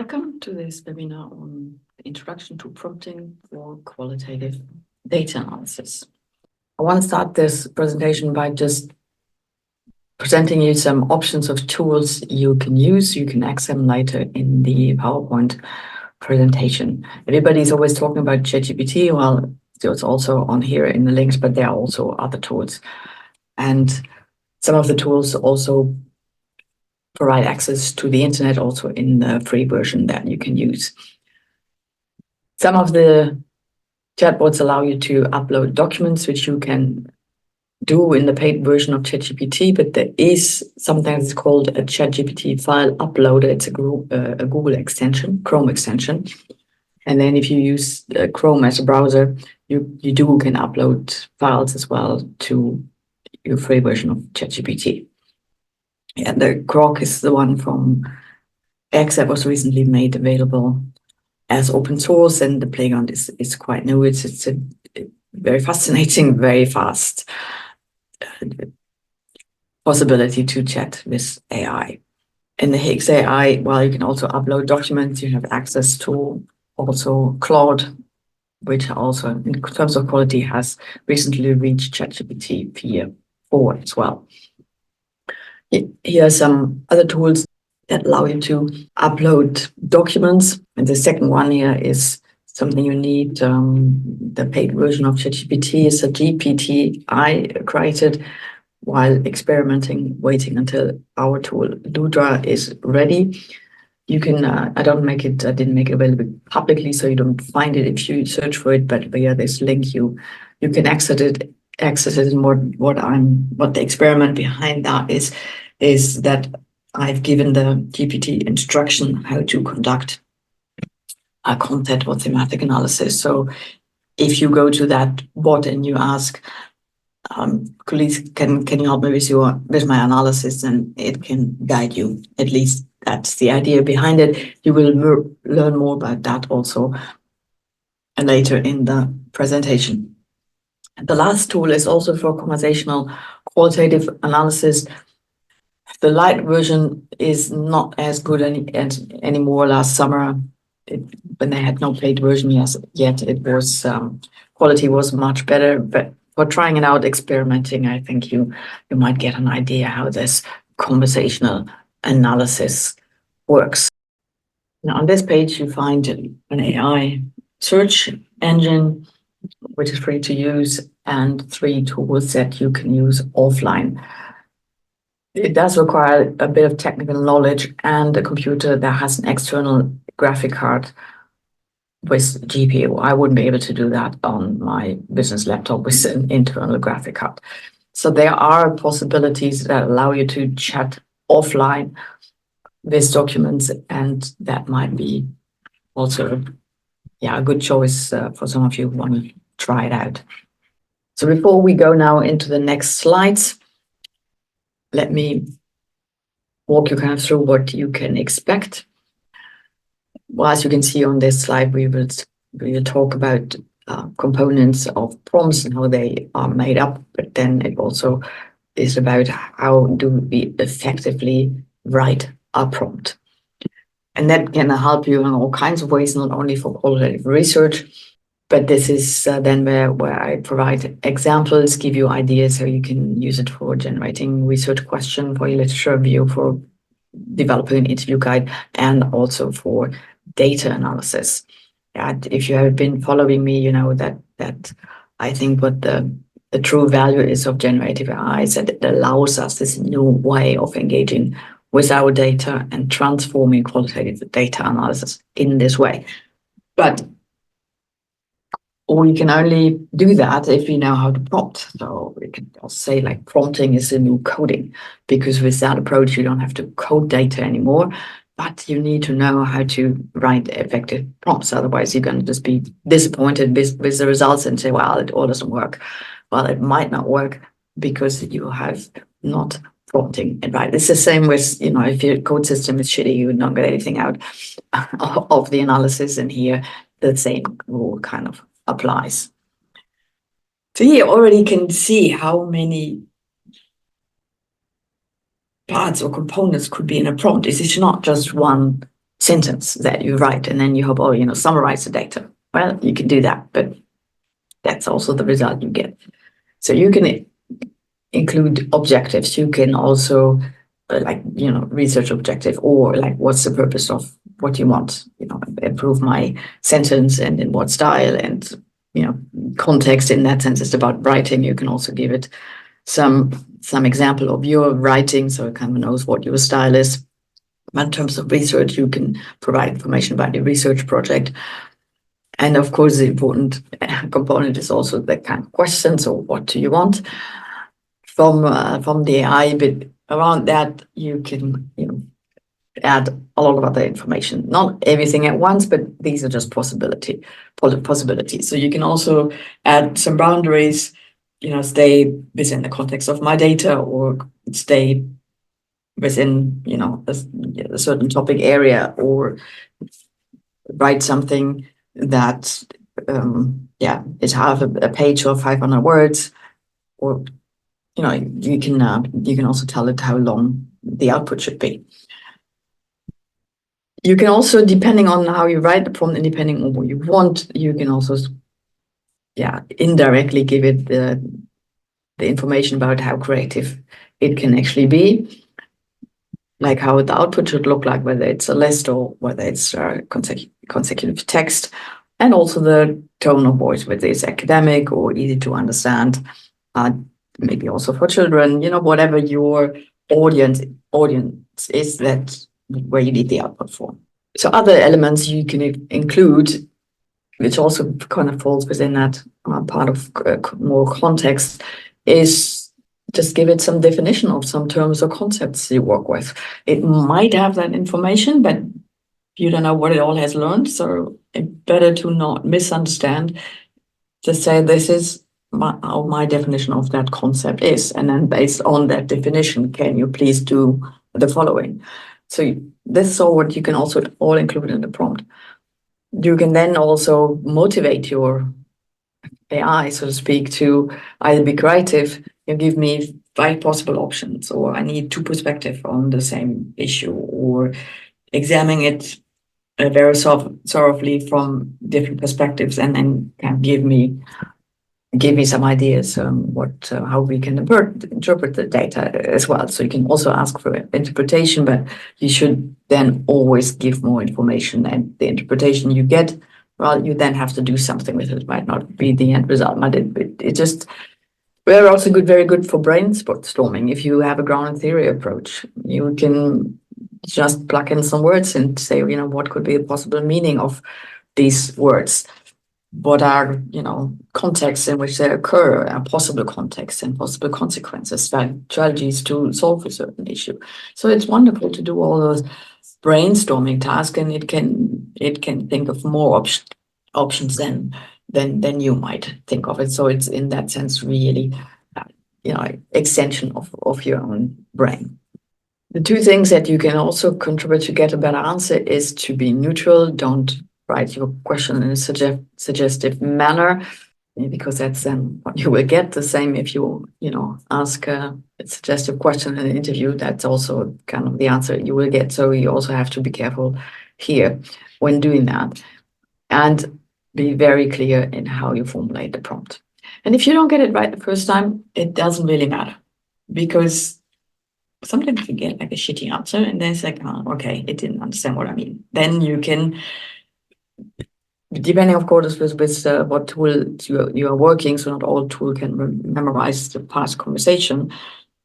Welcome to this webinar on Introduction to Prompting for Qualitative Data Analysis. I want to start this presentation by just presenting you some options of tools you can use. You can access them later in the PowerPoint presentation. Everybody's always talking about ChatGPT. Well, it's also on here in the links, but there are also other tools. And some of the tools also provide access to the internet also in the free version that you can use. Some of the chatbots allow you to upload documents, which you can do in the paid version of ChatGPT, but there is something that's called a ChatGPT file uploader. It's a Google extension, Chrome extension. And then if you use Chrome as a browser, you can upload files as well to your free version of ChatGPT. Yeah, the Grok is the one from X that was recently made available as open source, and the playground is quite new. It's a very fascinating, very fast possibility to chat with AI. In the Higgs AI, well, you can also upload documents. You have access to also Claude, which also, in terms of quality, has recently reached ChatGPT 4 as well. Here are some other tools that allow you to upload documents. And the second one here is something you need. The paid version of ChatGPT is a GPT I created while experimenting, waiting until our tool Ludra is ready. You can, I didn't make it available publicly, so you don't find it if you search for it, but via this link, you can access it. And what the experiment behind that is that I've given the GPT instruction how to conduct a content or thematic analysis. So if you go to that bot and you ask, colleagues, can you help me with my analysis, and it can guide you. At least that's the idea behind it. You will learn more about that also later in the presentation. The last tool is also for conversational qualitative analysis. The light version is not as good anymore. Last summer, when they had no paid version yet, it was quality was much better. But for trying it out, experimenting, I think you might get an idea how this conversational analysis works. Now, on this page, you find an AI search engine, which is free to use, and 3 tools that you can use offline. It does require a bit of technical knowledge and a computer that has an external graphic card with GPU. I wouldn't be able to do that on my business laptop with an internal graphic card. So there are possibilities that allow you to chat offline with documents, and that might be also a good choice for some of you who want to try it out. So before we go now into the next slides, let me walk you kind of through what you can expect. Well, as you can see on this slide, we will talk about components of prompts and how they are made up, but then it also is about how do we effectively write a prompt. And that can help you in all kinds of ways, not only for qualitative research, but this is then where I provide examples, give you ideas how you can use it for generating research question, for your literature review, for developing an interview guide, and also for data analysis. And if you have been following me, you know that I think what the true value is of generative AI is that it allows us this new way of engaging with our data and transforming qualitative data analysis in this way. But we can only do that if we know how to prompt. So we can also say like prompting is the new coding, because with that approach, you don't have to code data anymore, but you need to know how to write effective prompts. Otherwise, you're going to just be disappointed with the results and say, well, it all doesn't work. Well, it might not work because you have not prompting it right. It's the same with, if your code system is shitty, you would not get anything out of the analysis. And here, the same rule kind of applies. So here already you can see how many parts or components could be in a prompt. This is not just one sentence that you write, and then you hope, oh, summarize the data. Well, you can do that, but that's also the result you get. So you can include objectives. You can also research objective, or like, what's the purpose of what you want, improve my sentence, and in what style, and context. In that sense, it's about writing. You can also give it some example of your writing, so it kind of knows what your style is. But in terms of research, you can provide information about your research project. And of course, the important component is also the kind of questions, or what do you want from the AI. But around that, you can add a lot of other information, not everything at once, but these are just possibilities. So you can also add some boundaries, stay within the context of my data, or stay within a certain topic area, or write something that is half a page or 500 words, or you can also tell it how long the output should be. You can also, depending on how you write the prompt and depending on what you want, you can also indirectly give it the information about how creative it can actually be, like how the output should look like, whether it's a list or whether it's consecutive text, and also the tone of voice, whether it's academic or easy to understand, maybe also for children, whatever your audience is, that where you need the output for. So other elements you can include, which also kind of falls within that part of more context, is just give it some definition of some terms or concepts you work with. It might have that information, but you don't know what it all has learned. So it's better to not misunderstand. Just say, this is how my definition of that concept is. And then based on that definition, can you please do the following? So this is all what you can also all include in the prompt. You can then also motivate your AI, so to speak, to either be creative, give me 5 possible options, or I need 2 perspectives on the same issue, or examine it very thoroughly from different perspectives, and then can give me some ideas how we can interpret the data as well. So you can also ask for interpretation, but you should then always give more information, and the interpretation you get, well, you then have to do something with it. It might not be the end result, but it just, we're also very good for brainstorming. If you have a grounded theory approach, you can just plug in some words and say, what could be a possible meaning of these words? What are, contexts in which they occur, possible contexts and possible consequences, strategies to solve a certain issue. So it's wonderful to do all those brainstorming tasks, and it can think of more options than you might think of it. So it's, in that sense, really, extension of your own brain. The 2 things that you can also contribute to get a better answer is to be neutral. Don't write your question in a suggestive manner, because that's then what you will get. The same if you ask a suggestive question in an interview, that's also kind of the answer you will get. So you also have to be careful here when doing that, and be very clear in how you formulate the prompt. And if you don't get it right the first time, it doesn't really matter, because sometimes you get like a shitty answer, and then it's like, oh, okay, it didn't understand what I mean. Then you can, depending, of course, with what tool you are working, so not all tool can memorize the past conversation.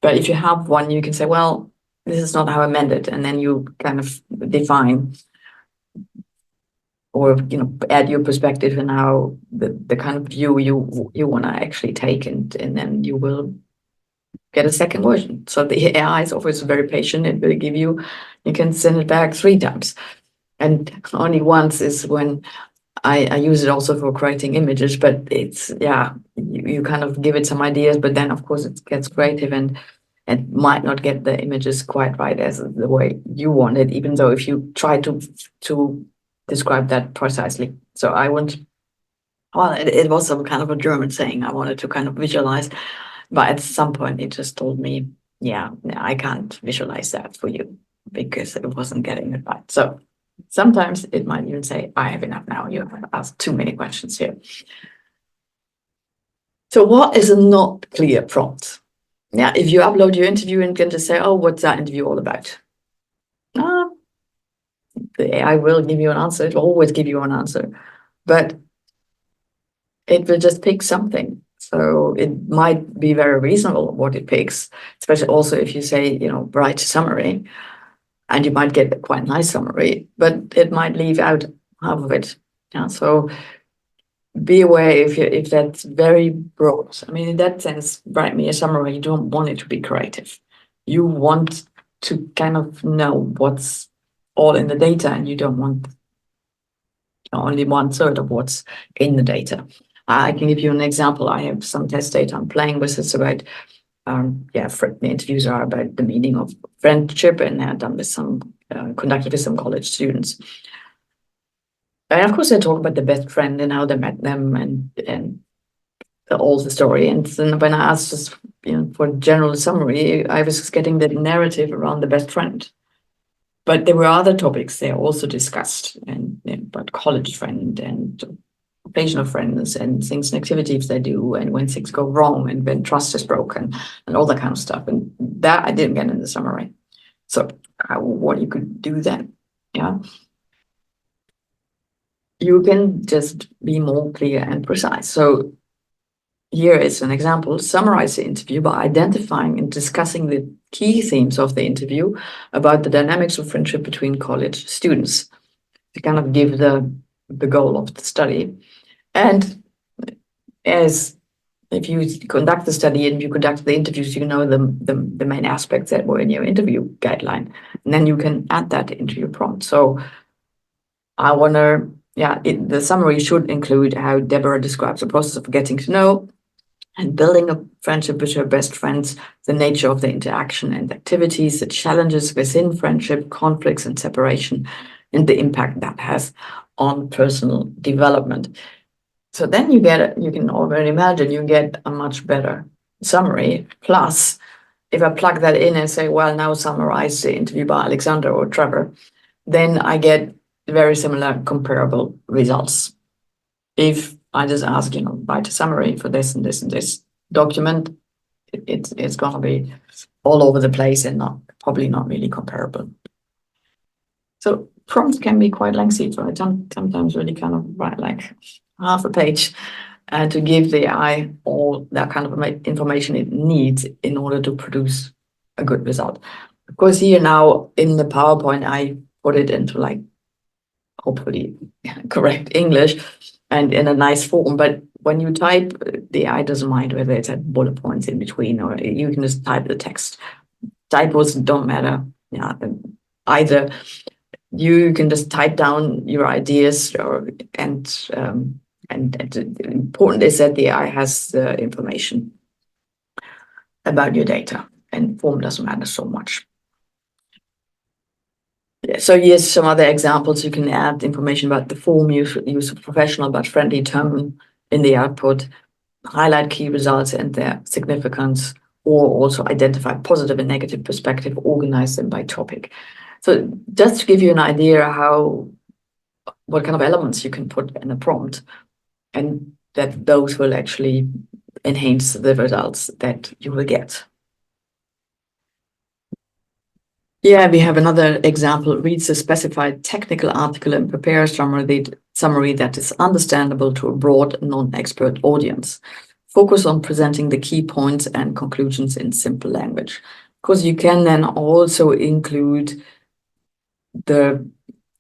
But if you have one, you can say, well, this is not how I meant it. And then you kind of define, or add your perspective and how the kind of view you want to actually take, and then you will get a second version. So the AI is always very patient. It will give you can send it back 3 times, and only once is when I use it also for creating images. But it's, you kind of give it some ideas, but then of course it gets creative and might not get the images quite right as the way you want it, even though if you try to describe that precisely. So it was some kind of a German saying, I wanted to kind of visualize, but at some point it just told me, I can't visualize that for you, because it wasn't getting it right. So Sometimes it might even say, I have enough now. You have asked too many questions here. So what is a not clear prompt? Yeah, if you upload your interview and can just say, oh, what's that interview all about? Ah, the AI will give you an answer. It will always give you an answer, but it will just pick something. So it might be very reasonable what it picks, especially also if you say, write a summary, and you might get a quite nice summary, but it might leave out half of it. Yeah, so be aware if that's very broad. I mean, in that sense, write me a summary. You don't want it to be creative. You want to kind of know what's all in the data, and you don't want only 1/3 of what's in the data. I can give you an example. I have some test data I'm playing with. It's about, the interviews are about the meaning of friendship, and they're done with conducted with some college students. And of course, I talk about the best friend and how they met them and all the story. And then when I asked just for a general summary, I was getting the narrative around the best friend. But there were other topics they also discussed, and about college friend and occasional friends and things and activities they do, and when things go wrong and when trust is broken and all that kind of stuff. And that I didn't get in the summary. So what you could do then? Yeah. You can just be more clear and precise. So here is an example. Summarize the interview by identifying and discussing the key themes of the interview about the dynamics of friendship between college students to kind of give the goal of the study. And as if you conduct the study and you conduct the interviews, you know the main aspects that were in your interview guideline, and then you can add that into your prompt. So I wonder, the summary should include how Deborah describes the process of getting to know and building a friendship with her best friends, the nature of the interaction and activities, the challenges within friendship, conflicts and separation, and the impact that has on personal development. So then you can already imagine you get a much better summary. Plus, if I plug that in and say, well, now summarize the interview by Alexander or Trevor, then I get very similar comparable results. If I just ask, write a summary for this and this and this document, it's going to be all over the place and probably not really comparable. So prompts can be quite lengthy. So I sometimes really kind of write like half a page to give the AI all that kind of information it needs in order to produce a good result. Of course, here now in the PowerPoint, I put it into like hopefully correct English and in a nice form. But when you type, the AI doesn't mind whether it's at bullet points in between, or you can just type the text. Typos don't matter. Yeah, either you can just type down your ideas, and important is that the AI has the information about your data, and form doesn't matter so much. So here's some other examples. You can add information about the form, use of professional but friendly tone in the output, highlight key results and their significance, or also identify positive and negative perspective, organize them by topic. So just to give you an idea what kind of elements you can put in a prompt, and that those will actually enhance the results that you will get. Yeah, we have another example. Reads a specified technical article and prepares summary that is understandable to a broad, non-expert audience. Focus on presenting the key points and conclusions in simple language. Because you can then also include the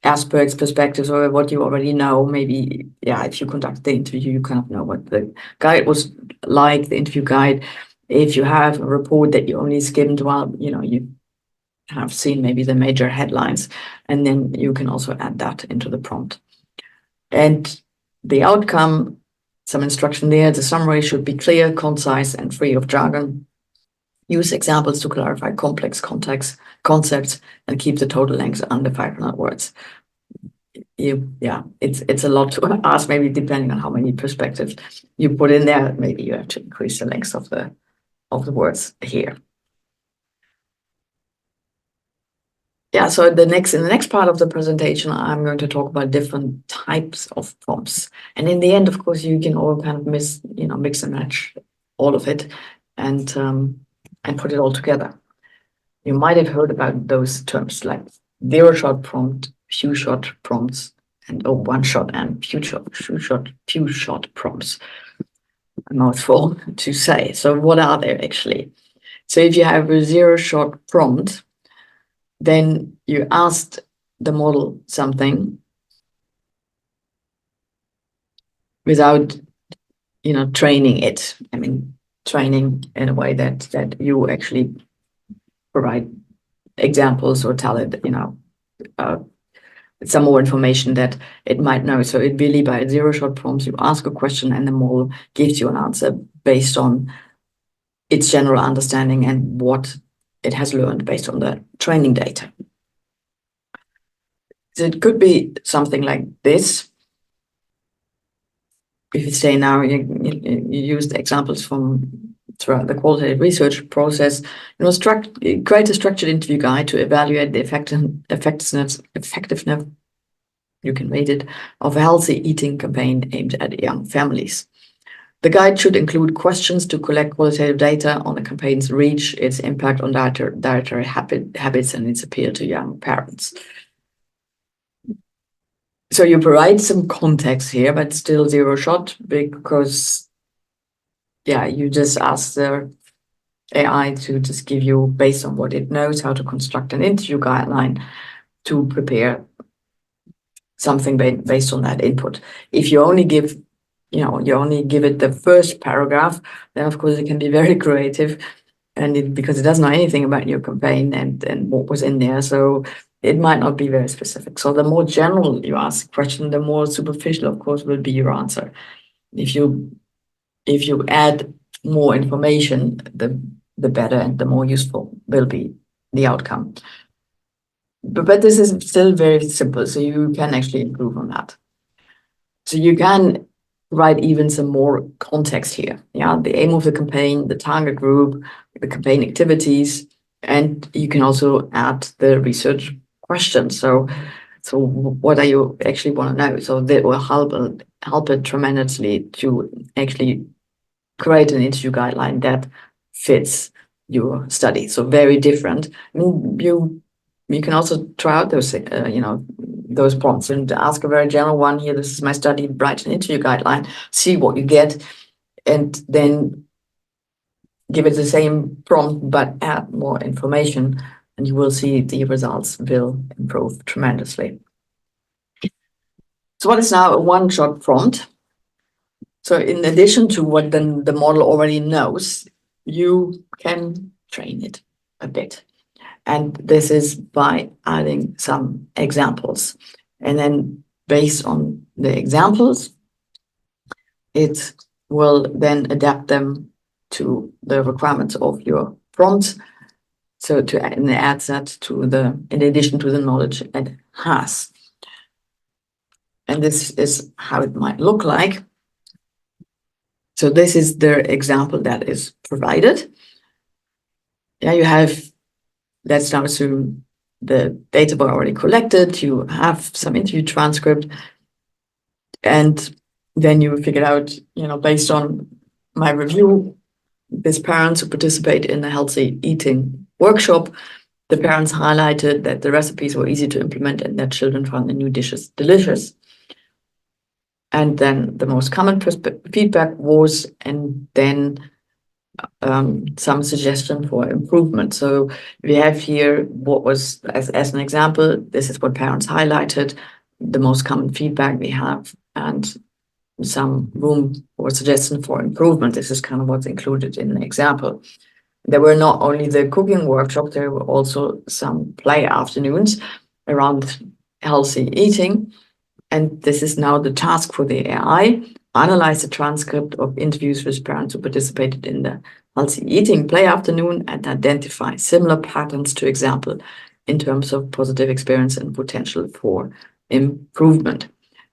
aspects, perspectives, or what you already know. Maybe, if you conduct the interview, you kind of know what the guide was like, the interview guide. If you have a report that you only skimmed, well, you have seen maybe the major headlines, and then you can also add that into the prompt. And the outcome, some instruction there. The summary should be clear, concise, and free of jargon. Use examples to clarify complex concepts and keep the total length under 500 words. It's a lot to ask, maybe depending on how many perspectives you put in there. Maybe you have to increase the length of the words here. Yeah, so in the next part of the presentation, I'm going to talk about different types of prompts. And in the end, of course, you can all kind of mix and match all of it and put it all together. You might have heard about those terms like zero-shot prompt, few-shot prompts, and one-shot and few-shot prompts. A mouthful to say. So what are they actually? So if you have a zero-shot prompt, then you asked the model something without, training it. I mean, training in a way that you actually provide examples or tell it, some more information that it might know. So it really, by zero-shot prompts, you ask a question and the model gives you an answer based on its general understanding and what it has learned based on the training data. So it could be something like this. If you say now you use the examples from throughout the qualitative research process, create a structured interview guide to evaluate the effectiveness, you can read it, of a healthy eating campaign aimed at young families. The guide should include questions to collect qualitative data on the campaign's reach, its impact on dietary habits, and its appeal to young parents. So you provide some context here, but still zero shot because, yeah, you just ask the AI to just give you, based on what it knows, how to construct an interview guideline to prepare something based on that input. If you only give, it the first paragraph, then of course it can be very creative, and because it doesn't know anything about your campaign and what was in there, so it might not be very specific. So the more general you ask a question, the more superficial, of course, will be your answer. If you add more information, the better and the more useful will be the outcome. But this is still very simple, so you can actually improve on that. So you can write even some more context here. Yeah, the aim of the campaign, the target group, the campaign activities, and you can also add the research questions. So what do you actually want to know? So that will help it tremendously to actually create an interview guideline that fits your study. So very different. I mean, you can also try out those prompts and ask a very general one. Here, this is my study, write an interview guideline, see what you get, and then give it the same prompt but add more information, and you will see the results will improve tremendously. So what is now a one-shot prompt? So in addition to what then the model already knows, you can train it a bit. And this is by adding some examples. And then based on the examples, it will then adapt them to the requirements of your prompt. So and add that to in addition to the knowledge it has. And this is how it might look like. So this is the example that is provided. Yeah, you have, let's now assume the data were already collected, you have some interview transcript, and then you figured out, based on my review, these parents who participate in a healthy eating workshop, the parents highlighted that the recipes were easy to implement and that children found the new dishes delicious. And then the most common feedback was, and then some suggestion for improvement. So we have here what was, as an example, this is what parents highlighted, the most common feedback we have, and some room or suggestion for improvement. This is kind of what's included in the example. There were not only the cooking workshop, there were also some play afternoons around healthy eating. And this is now the task for the AI. Analyze the transcript of interviews with parents who participated in the healthy eating play afternoon and identify similar patterns to example in terms of positive experience and potential for improvement.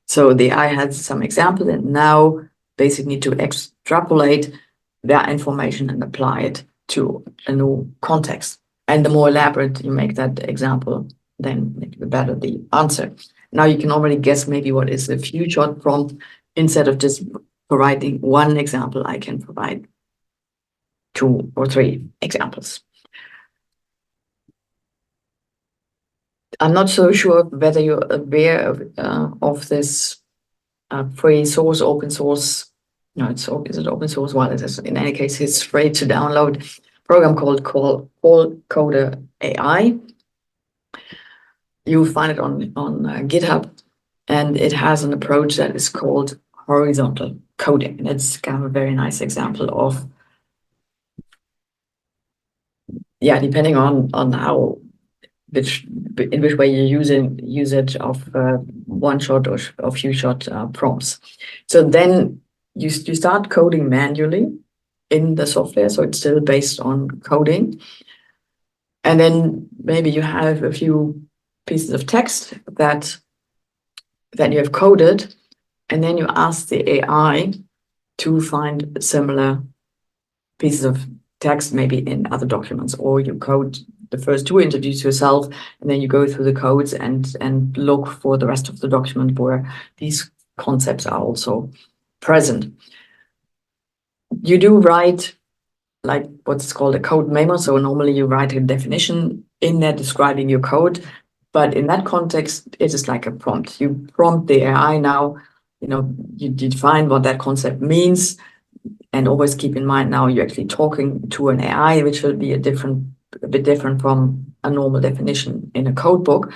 So the AI has some example and now basically need to extrapolate that information and apply it to a new context. And the more elaborate you make that example, then the better the answer. Now you can already guess maybe what is a few shot prompt. Instead of just providing one example, I can provide 2 or 3 examples. I'm not so sure whether you're aware of this free source, open source. No, is it open source? Well, it is, in any case, it's free to download program called Coder AI. You'll find it on GitHub, and it has an approach that is called horizontal coding. And it's kind of a very nice example of, yeah, depending on how in which way you use it of one shot or few shot prompts. So then you start coding manually in the software, so it's still based on coding. And then maybe you have a few pieces of text that you have coded, and then you ask the AI to find similar pieces of text, maybe in other documents, or you code the first 2, introduce yourself, and then you go through the codes and look for the rest of the document where these concepts are also present. You do write like what's called a code memo. So normally you write a definition in there describing your code, but in that context, it is like a prompt. You prompt the AI now, you define what that concept means, and always keep in mind now you're actually talking to an AI, which will be a bit different from a normal definition in a code book.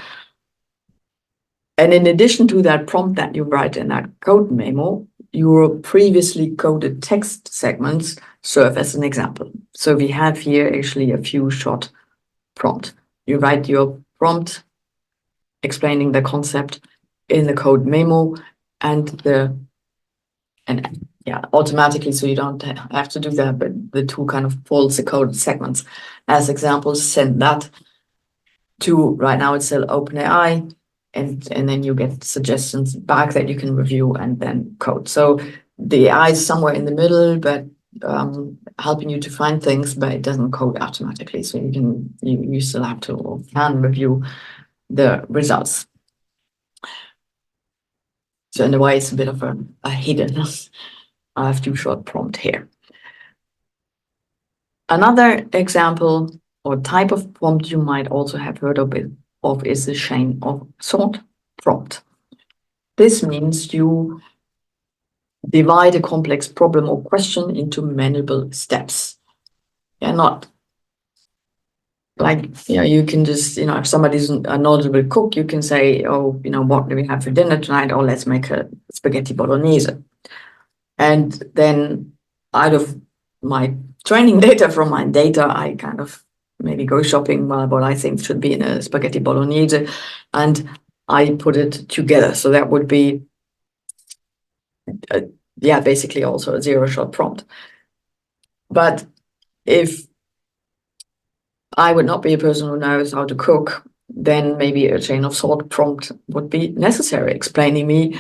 And in addition to that prompt that you write in that code memo, your previously coded text segments serve as an example. So we have here actually a few shot prompt. You write your prompt explaining the concept in the code memo, and automatically, so you don't have to do that, but the 2 kind of false code segments as examples, send that to, right now it's still OpenAI, and then you get suggestions back that you can review and then code. So the AI is somewhere in the middle, but helping you to find things, but it doesn't code automatically. So you still have to or can review the results. So in a way, it's a bit of a hidden few short prompt here. Another example or type of prompt you might also have heard of is the chain of thought prompt. This means you divide a complex problem or question into manageable steps. Yeah, not like, you can just, if somebody's a knowledgeable cook, you can say, oh, what do we have for dinner tonight? Oh, let's make a spaghetti bolognese. And then out of my training data from my data, I kind of maybe go shopping what I think should be in a spaghetti bolognese, and I put it together. So that would be, basically also a 0-shot prompt. But if I would not be a person who knows how to cook, then maybe a chain of thought prompt would be necessary, explaining me,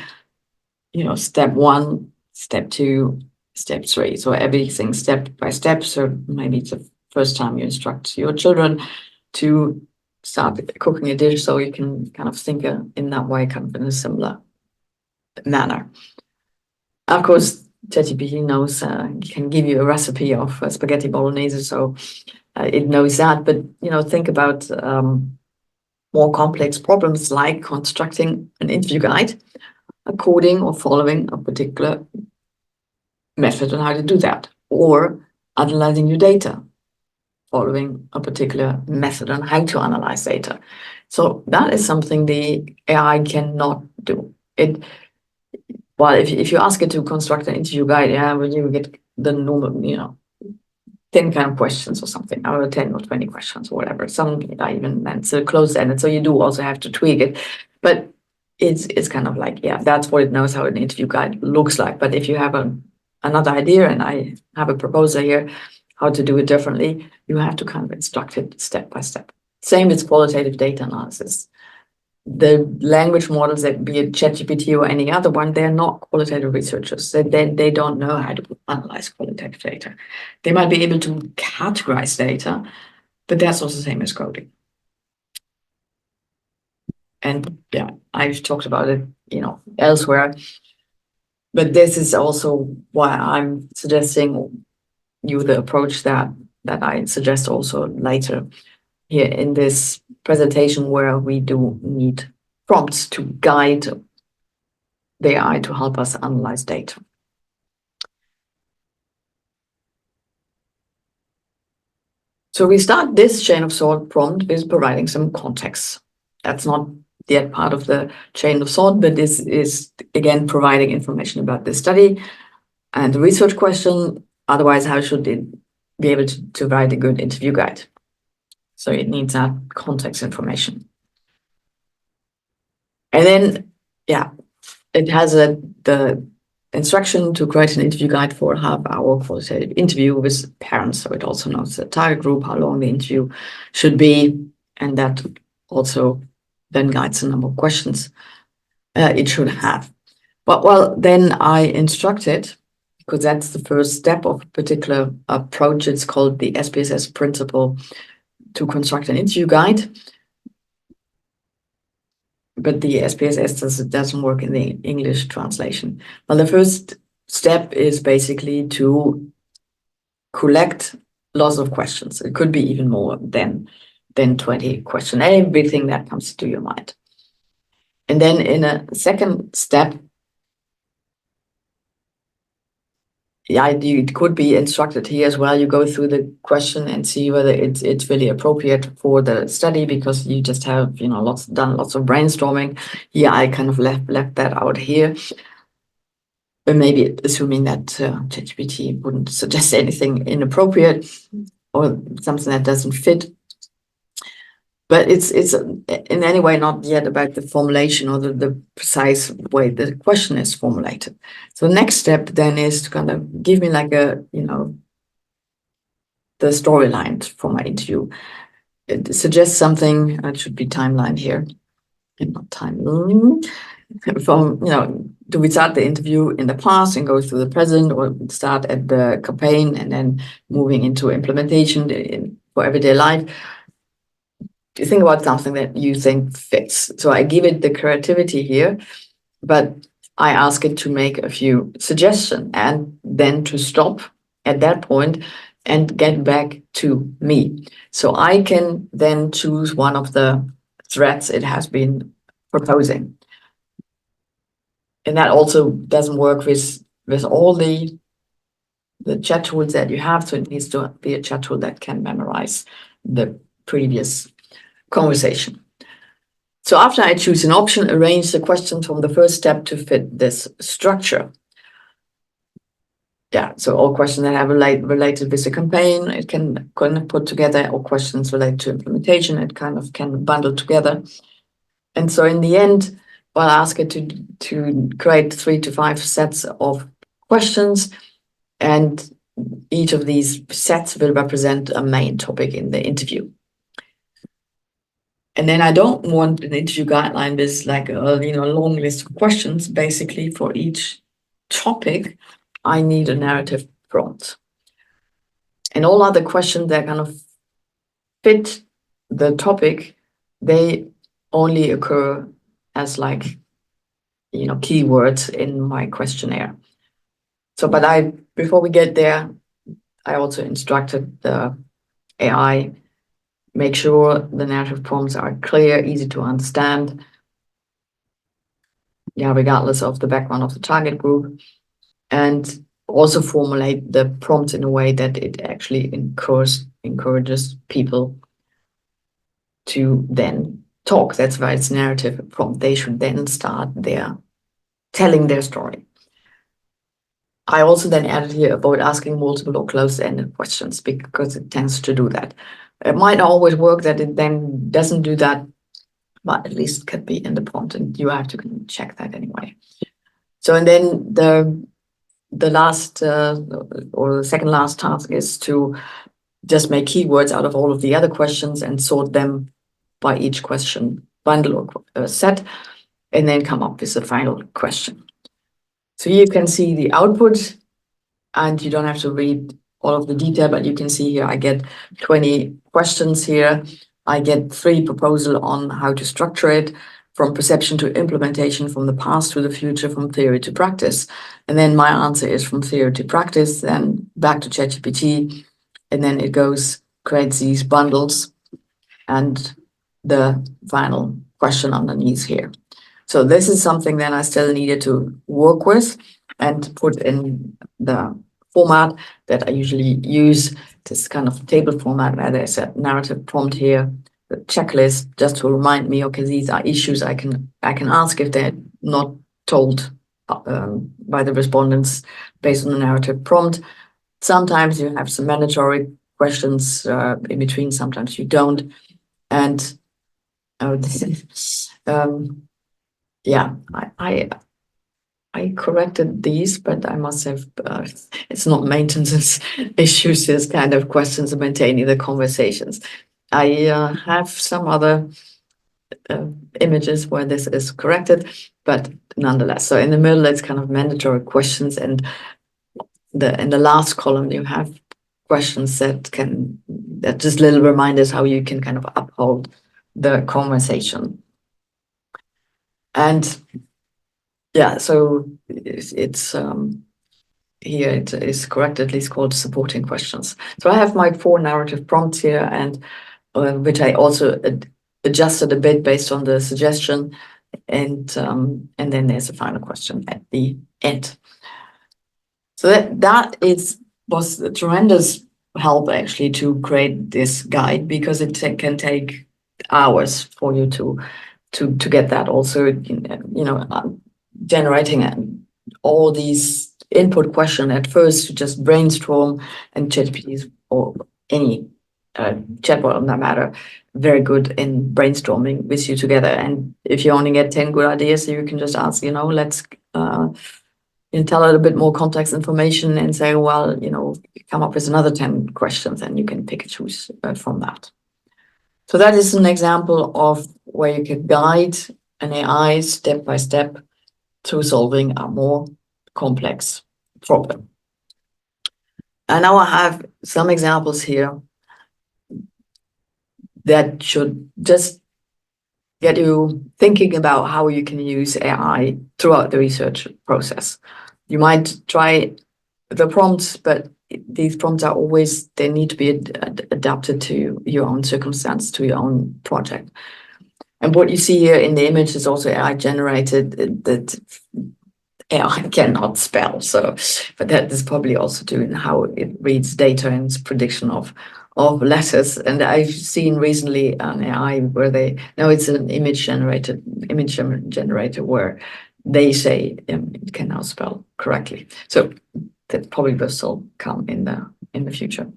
step 1, step 2, step 3. So everything step by step. So maybe it's the first time you instruct your children to start cooking a dish, so you can kind of think in that way, kind of in a similar manner. Of course, ChatGPT knows, can give you a recipe of spaghetti bolognese, so it knows that. But think about more complex problems like constructing an interview guide, coding or following a particular method on how to do that, or analyzing your data, following a particular method on how to analyze data. So that is something the AI cannot do. Well, if you ask it to construct an interview guide, well, you get the normal, 10 kind of questions or something, or 10 or 20 questions or whatever. Some even then so closed-ended. So you do also have to tweak it. But it's kind of like, that's what it knows how an interview guide looks like. But if you have another idea, and I have a proposal here, how to do it differently, you have to kind of instruct it step by step. Same with qualitative data analysis. The language models, that be it ChatGPT or any other one, they're not qualitative researchers. They don't know how to analyze qualitative data. They might be able to categorize data, but that's also the same as coding. And yeah, I've talked about it, elsewhere. But this is also why I'm suggesting you the approach that I suggest also later here in this presentation, where we do need prompts to guide the AI to help us analyze data. So we start this chain of thought prompt with providing some context. That's not yet part of the chain of thought, but this is again providing information about the study and the research question. Otherwise, how should it be able to write a good interview guide? So it needs that context information. And then, yeah, it has the instruction to create an interview guide for a half-hour qualitative interview with parents. So it also knows the target group, how long the interview should be, and that also then guides the number of questions it should have. But well, then I instructed, because that's the first step of a particular approach. It's called the SPSS principle to construct an interview guide. But the SPSS doesn't work in the English translation. Well, the first step is basically to collect lots of questions. It could be even more than 20 questions, everything that comes to your mind. And then in a second step, it could be instructed here as well. You go through the question and see whether it's really appropriate for the study, because you just have done lots of brainstorming. Here I kind of left that out here, but maybe assuming that ChatGPT wouldn't suggest anything inappropriate or something that doesn't fit. But it's in any way not yet about the formulation or the precise way the question is formulated. So the next step then is to kind of give me like the storyline for my interview. It suggests something. It should be timeline here, and not timeline. From do we start the interview in the past and go through the present, or start at the campaign and then moving into implementation for everyday life? You think about something that you think fits. So I give it the creativity here, but I ask it to make a few suggestions and then to stop at that point and get back to me. So I can then choose one of the threads it has been proposing. And that also doesn't work with all the chat tools that you have. So it needs to be a chat tool that can memorize the previous conversation. So after I choose an option, arrange the questions from the first step to fit this structure. Yeah, so all questions that have related with the campaign, it can kind of put together, or questions related to implementation, it kind of can bundle together. And so in the end, I'll ask it to create 3 to 5 sets of questions, and each of these sets will represent a main topic in the interview. And then I don't want an interview guideline with like a long list of questions. Basically, for each topic, I need a narrative prompt. And all other questions that kind of fit the topic, they only occur as like keywords in my questionnaire. So, but before we get there, I also instructed the AI, make sure the narrative prompts are clear, easy to understand, regardless of the background of the target group, and also formulate the prompt in a way that it actually encourages people to then talk. That's why it's narrative prompt. They should then start telling their story. I also then added here about asking multiple or closed-ended questions, because it tends to do that. It might not always work that it then doesn't do that, but at least it could be in the prompt, and you have to check that anyway. So, and then the last or the second last task is to just make keywords out of all of the other questions and sort them by each question bundle or set, and then come up with the final question. So you can see the output, and you don't have to read all of the detail, but you can see here I get 20 questions here. I get 3 proposals on how to structure it. from perception to implementation, from the past to the future, from theory to practice. And then my answer is from theory to practice, then back to ChatGPT, and then it goes, creates these bundles, and the final question underneath here. So this is something that I still needed to work with and put in the format that I usually use, this kind of table format where there's a narrative prompt here, the checklist, just to remind me, okay, these are issues I can ask if they're not told by the respondents based on the narrative prompt. Sometimes you have some mandatory questions in between, sometimes you don't. And yeah, I corrected these, but I must have, it's not maintenance issues, it's kind of questions of maintaining the conversations. I have some other images where this is corrected, but nonetheless. So in the middle, it's kind of mandatory questions, and in the last column, you have questions that just little reminders how you can kind of uphold the conversation. And yeah, so it's here it is correct, at least called supporting questions. So I have my 4 narrative prompts here, and which I also adjusted a bit based on the suggestion, and then there's a final question at the end. So that was a tremendous help actually to create this guide, because it can take hours for you to get that. Also, generating all these input question at first to just brainstorm, and ChatGPT or any chatbot, no matter, very good in brainstorming with you together. And if you only get 10 good ideas, you can just ask, let's tell it a bit more context information and say, well, come up with another 10 questions, and you can pick and choose from that. So that is an example of where you can guide an AI step by step to solving a more complex problem. And now I have some examples here that should just get you thinking about how you can use AI throughout the research process. You might try the prompts, but these prompts are always, they need to be adapted to your own circumstance, to your own project. And what you see here in the image is also AI generated, that AI cannot spell. So, but that is probably also doing how it reads data and its prediction of letters. And I've seen recently an AI where it's an image generator where they say it can now spell correctly. So that probably will still come in the future.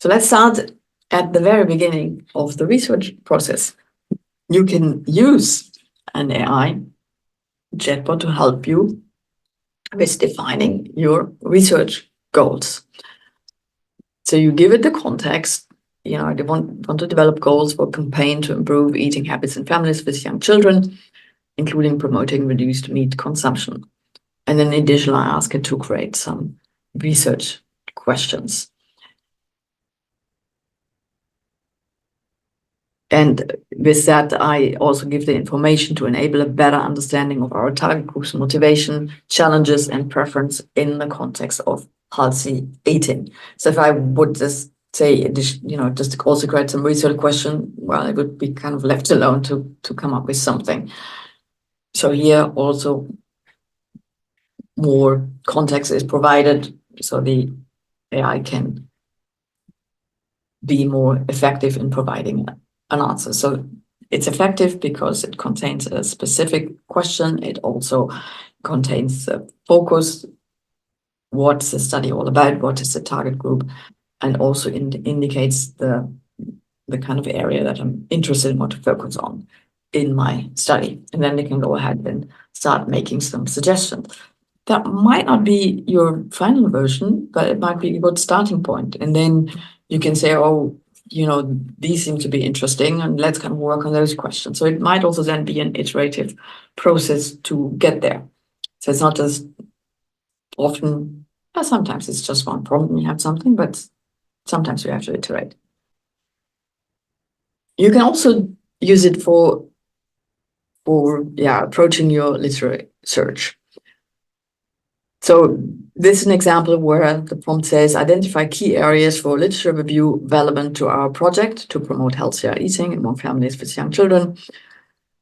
So let's start at the very beginning of the research process. You can use an AI chatbot to help you with defining your research goals. So you give it the context, they want to develop goals for a campaign to improve eating habits in families with young children, including promoting reduced meat consumption. And in addition, I ask it to create some research questions. And with that, I also give the information to enable a better understanding of our target group's motivation, challenges, and preference in the context of healthy eating. So if I would just say, just also create some research question, well, I would be kind of left alone to come up with something. So here also more context is provided, so the AI can be more effective in providing an answer. So it's effective because it contains a specific question. It also contains the focus. What's the study all about? What is the target group? And also indicates the kind of area that I'm interested in, what to focus on in my study. And then they can go ahead and start making some suggestions. That might not be your final version, but it might be a good starting point. And then you can say, oh, these seem to be interesting, and let's kind of work on those questions. So it might also then be an iterative process to get there. So it's not just often, sometimes it's just one prompt and you have something, but sometimes you have to iterate. You can also use it for for approaching your literary search. So this is an example where the prompt says, identify key areas for literature review relevant to our project to promote healthier eating among families with young children.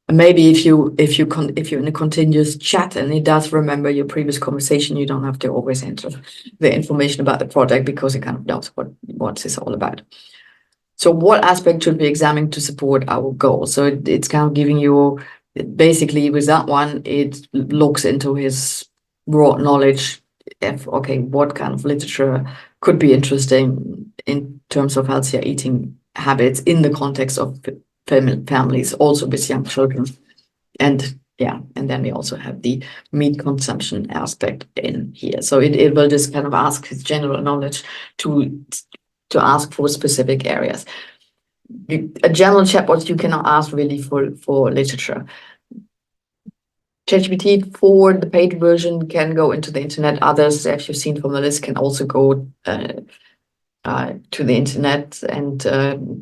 And maybe if you're in a continuous chat and it does remember your previous conversation, you don't have to always enter the information about the project because it kind of knows what it's all about. So what aspect should be examined to support our goal? So it's kind of giving you, basically with that one, it looks into his raw knowledge of, okay, what kind of literature could be interesting in terms of healthier eating habits in the context of families, also with young children. And then we also have the meat consumption aspect in here. So it will just kind of ask his general knowledge to ask for specific areas. A general chatbot you cannot ask really for literature. ChatGPT for the paid version can go into the internet. Others, as you've seen from the list, can also go to the internet and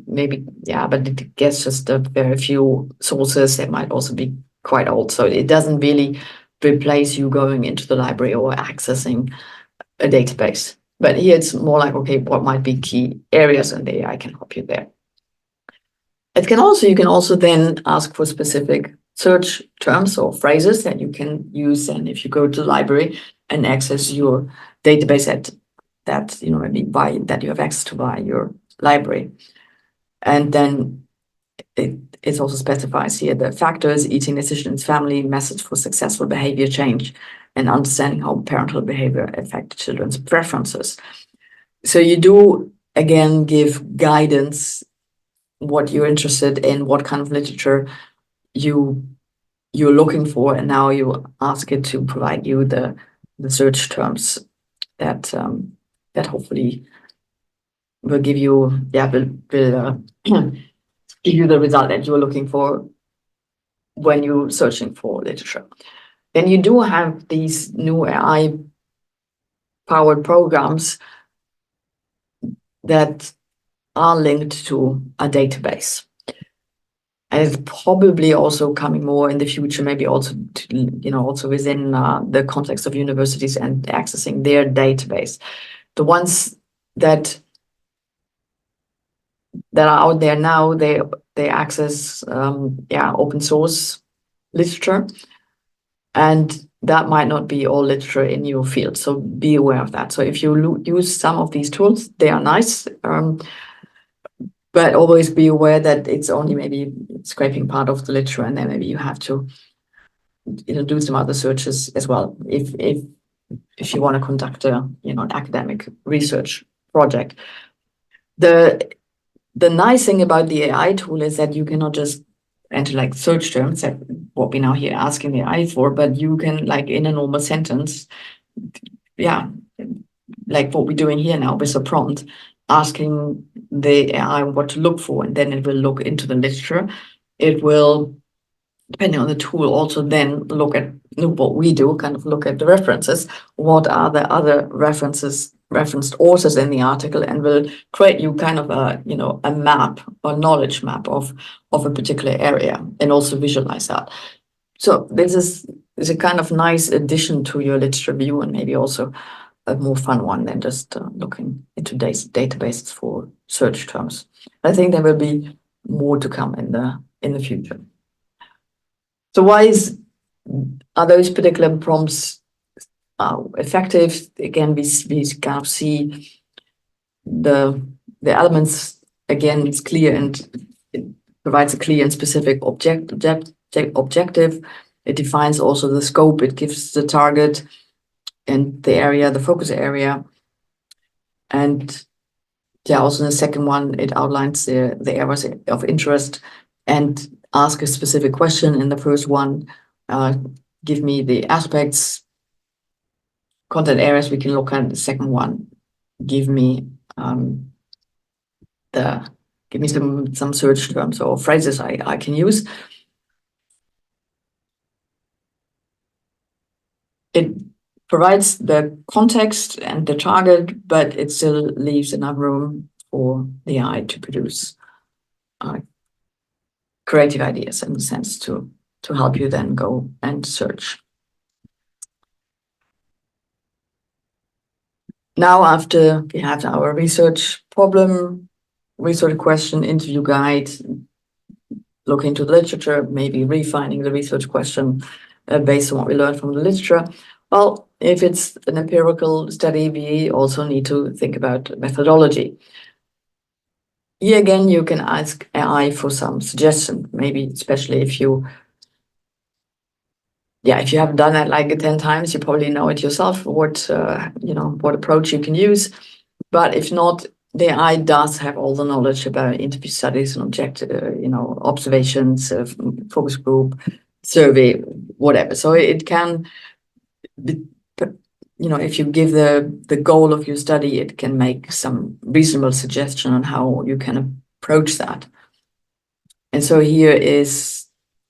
maybe, but it gets just a very few sources. They might also be quite old. So it doesn't really replace you going into the library or accessing a database. But here it's more like, okay, what might be key areas, and the AI can help you there. You can also then ask for specific search terms or phrases that you can use. And if you go to the library and access your database that you have access to by your library, and then it also specifies here the factors: eating decisions, family, methods for successful behavior change, and understanding how parental behavior affects children's preferences. So you do again give guidance, what you're interested in, what kind of literature you're looking for, and now you ask it to provide you the search terms that hopefully will give you will give you the result that you're looking for when you're searching for literature. Then you do have these new AI powered programs that are linked to a database. And it's probably also coming more in the future, maybe also also within the context of universities and accessing their database. The ones that are out there now, they access open source literature, and that might not be all literature in your field. So be aware of that. So if you use some of these tools, they are nice. But always be aware that it's only maybe scraping part of the literature, and then maybe you have to do some other searches as well if you want to conduct an academic research project. The nice thing about the AI tool is that you cannot just enter like search terms, that what we now here asking the AI for, but you can, like in a normal sentence, like what we're doing here now with a prompt, asking the AI what to look for, and then it will look into the literature. It will, depending on the tool, also then look at what we do, kind of look at the references. What are the other referenced authors in the article, and will create you kind of a map or knowledge map of a particular area, and also visualize that. So this is a kind of nice addition to your literature view, and maybe also a more fun one than just looking into databases for search terms. I think there will be more to come in the future. So why are those particular prompts effective? Again, we kind of see the elements. Again, it's clear, and it provides a clear and specific objective. It defines also the scope. It gives the target and the area, the focus area. And also in the second one, it outlines the areas of interest and ask a specific question. In the first one, give me the aspects, content areas we can look at. The second one, give me some search terms or phrases I can use. It provides the context and the target, but it still leaves enough room for the AI to produce creative ideas, in the sense to to help you then go and search. Now, after we have our research problem, research question, interview guide, look into the literature, maybe refining the research question based on what we learned from the literature. Well, if it's an empirical study, we also need to think about methodology. Here again, you can ask AI for some suggestion, maybe especially if you have done that like 10 times, you probably know it yourself, what approach you can use. But if not, the AI does have all the knowledge about interview studies and observations, focus group, survey, whatever. So it can be, if you give the goal of your study, it can make some reasonable suggestion on how you can approach that. And so here is,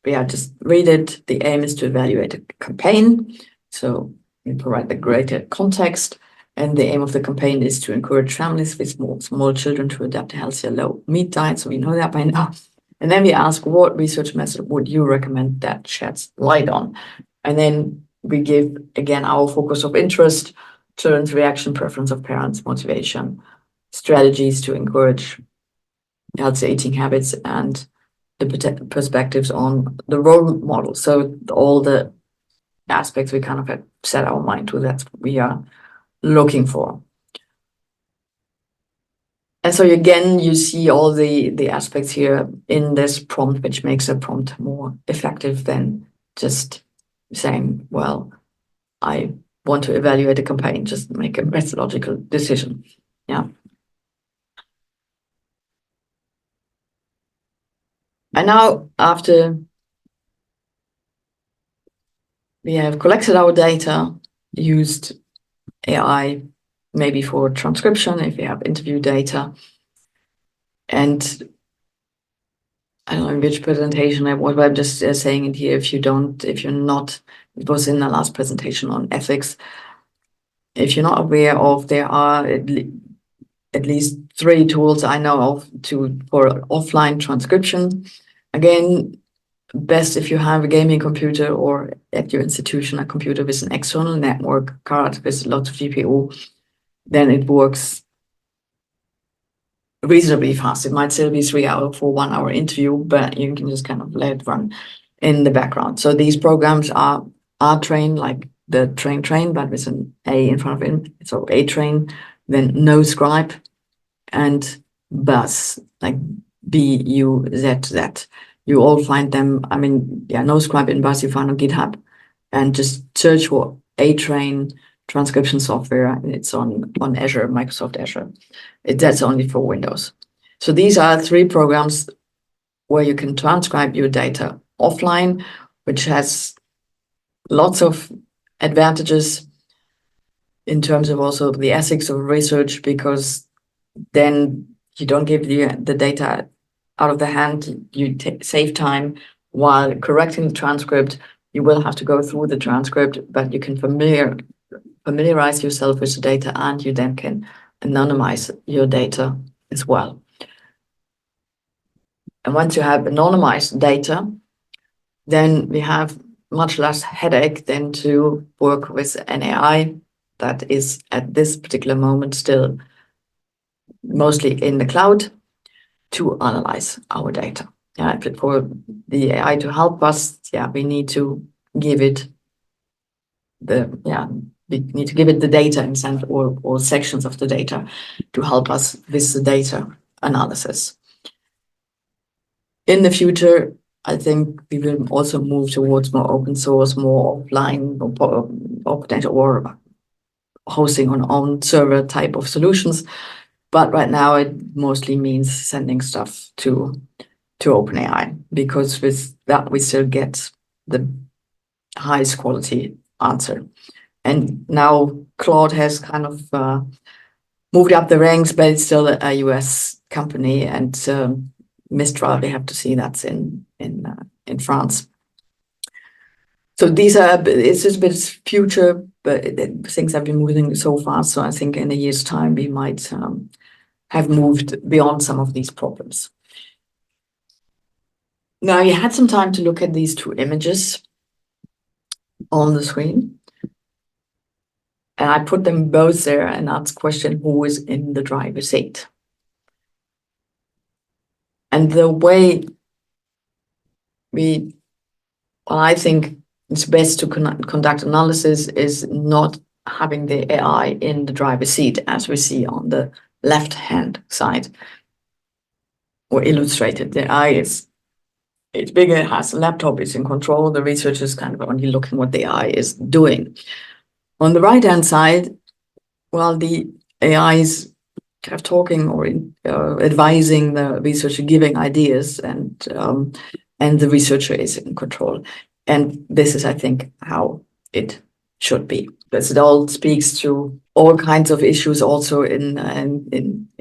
just read it. The aim is to evaluate a campaign. So you provide the greater context. And the aim of the campaign is to encourage families with small children to adapt a healthier low meat diet. So we know that by now. And then we ask, what research method would you recommend that sheds light on? And then we give, again, our focus of interest, children's reaction, preference of parents, motivation, strategies to encourage healthy eating habits, and the perspectives on the role model. So all the aspects we kind of have set our mind to, that's what we are looking for. And so again, you see all the aspects here in this prompt, which makes a prompt more effective than just saying, well, I want to evaluate a campaign, just make a methodological decision. Yeah. And now, after we have collected our data, used AI maybe for transcription if we have interview data, and I don't know in which presentation I was, but I'm just saying it here, if you're not, it was in the last presentation on ethics, if you're not aware of, there are at least 3 tools I know of for offline transcription. Again, best if you have a gaming computer or at your institution a computer with an external network card with lots of GPU, then it works reasonably fast. It might still be 3 hours for 1 hour interview, but you can just kind of let it run in the background. So these programs are trained like the train, but with an A in front of it. So A train, then no scribe, and bus, like BUZZ. You all find them. I mean, no scribe and bus you find on GitHub, and just search for A train transcription software. It's on Azure, Microsoft Azure. That's only for Windows. So these are 3 programs where you can transcribe your data offline, which has lots of advantages in terms of also the ethics of research, because then you don't give the data out of the hand, you save time while correcting the transcript. You will have to go through the transcript, but you can familiarize yourself with the data, and you then can anonymize your data as well. And once you have anonymized data, then we have much less headache than to work with an AI that is at this particular moment still mostly in the cloud to analyze our data. For the AI to help us, we need to give it the data in sense, or sections of the data to help us with the data analysis. In the future, I think we will also move towards more open source, more offline, or potential, or hosting on own server type of solutions. But right now, it mostly means sending stuff to OpenAI, because with that we still get the highest quality answer. And now Claude has kind of moved up the ranks, but it's still a US company, and Mistral, we have to see that's in France. So these are, it's just a bit future, but things have been moving so fast. So I think in a year's time, we might have moved beyond some of these problems. Now you had some time to look at these two images on the screen. And I put them both there and asked the question, who is in the driver's seat? And the way I think it's best to conduct analysis is not having the AI in the driver's seat, as we see on the left-hand side, or illustrated. The AI it's bigger, it has a laptop, it's in control. The researcher is kind of only looking what the AI is doing. On the right-hand side, well, the AI is kind of talking or advising the researcher, giving ideas, and the researcher is in control. And this is, I think, how it should be. Because it all speaks to all kinds of issues, also in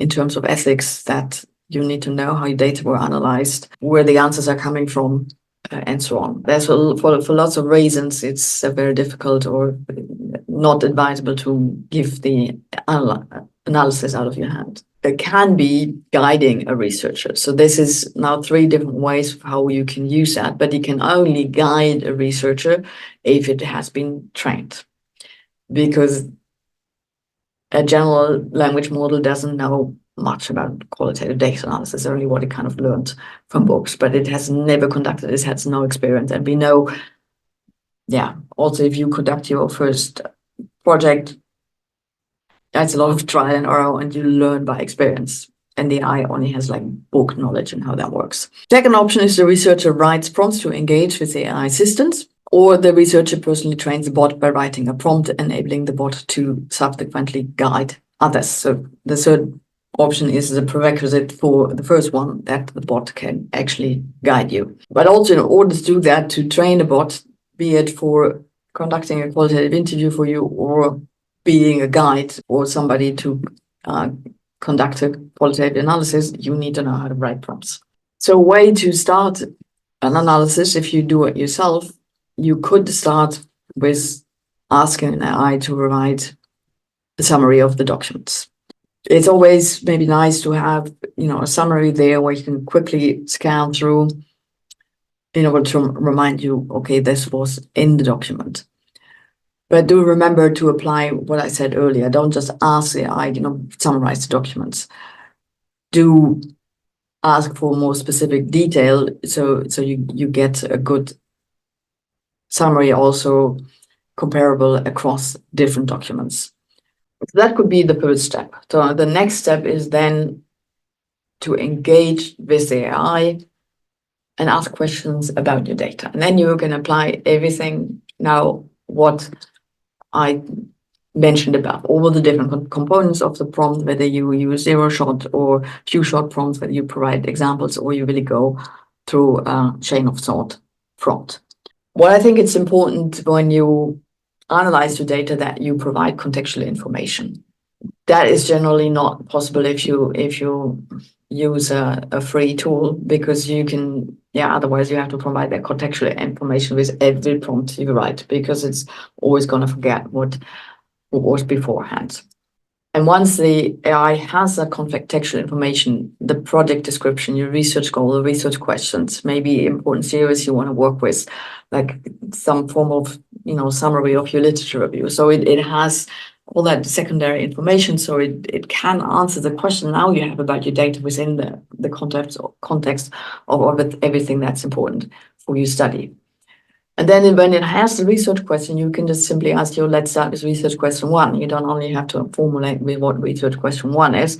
terms of ethics, that you need to know how your data were analyzed, where the answers are coming from, and so on. There's for lots of reasons, it's very difficult or not advisable to give the analysis out of your hand. It can be guiding a researcher. So this is now 3 different ways of how you can use that, but you can only guide a researcher if it has been trained, because a general language model doesn't know much about qualitative data analysis, only what it kind of learned from books, but it has never conducted, it has no experience. And we know, also if you conduct your first project, that's a lot of trial and error, and you learn by experience. And the AI only has like book knowledge and how that works. Second option is the researcher writes prompts to engage with the AI assistants, or the researcher personally trains the bot by writing a prompt, enabling the bot to subsequently guide others. So the third option is the prerequisite for the first one, that the bot can actually guide you. But also, in order to do that, to train a bot, be it for conducting a qualitative interview for you, or being a guide or somebody to conduct a qualitative analysis, you need to know how to write prompts. So a way to start an analysis, if you do it yourself, you could start with asking an AI to provide a summary of the documents. It's always maybe nice to have, a summary there where you can quickly scan through in order to remind you, okay, this was in the document. But do remember to apply what I said earlier. Don't just ask the AI, summarize the documents. Do ask for more specific detail, so you get a good summary, also comparable across different documents. So that could be the first step. So the next step is then to engage with the AI and ask questions about your data. And then you can apply everything now what I mentioned about all the different components of the prompt, whether you use 0-shot or few-shot prompts, whether you provide examples, or you really go through a chain of thought prompt. Well, I think it's important when you analyze your data that you provide contextual information. That is generally not possible if you use a free tool, because you can, otherwise you have to provide that contextual information with every prompt you write, because it's always going to forget what was beforehand. And once the AI has that contextual information, the project description, your research goal, the research questions, maybe important series you want to work with, like some form of, summary of your literature review. So it has all that secondary information, so it can answer the question now you have about your data within the context of everything that's important for your study. And then when it has the research question, you can just simply ask you, let's start with research question 1. You don't only have to formulate with what research question 1 is,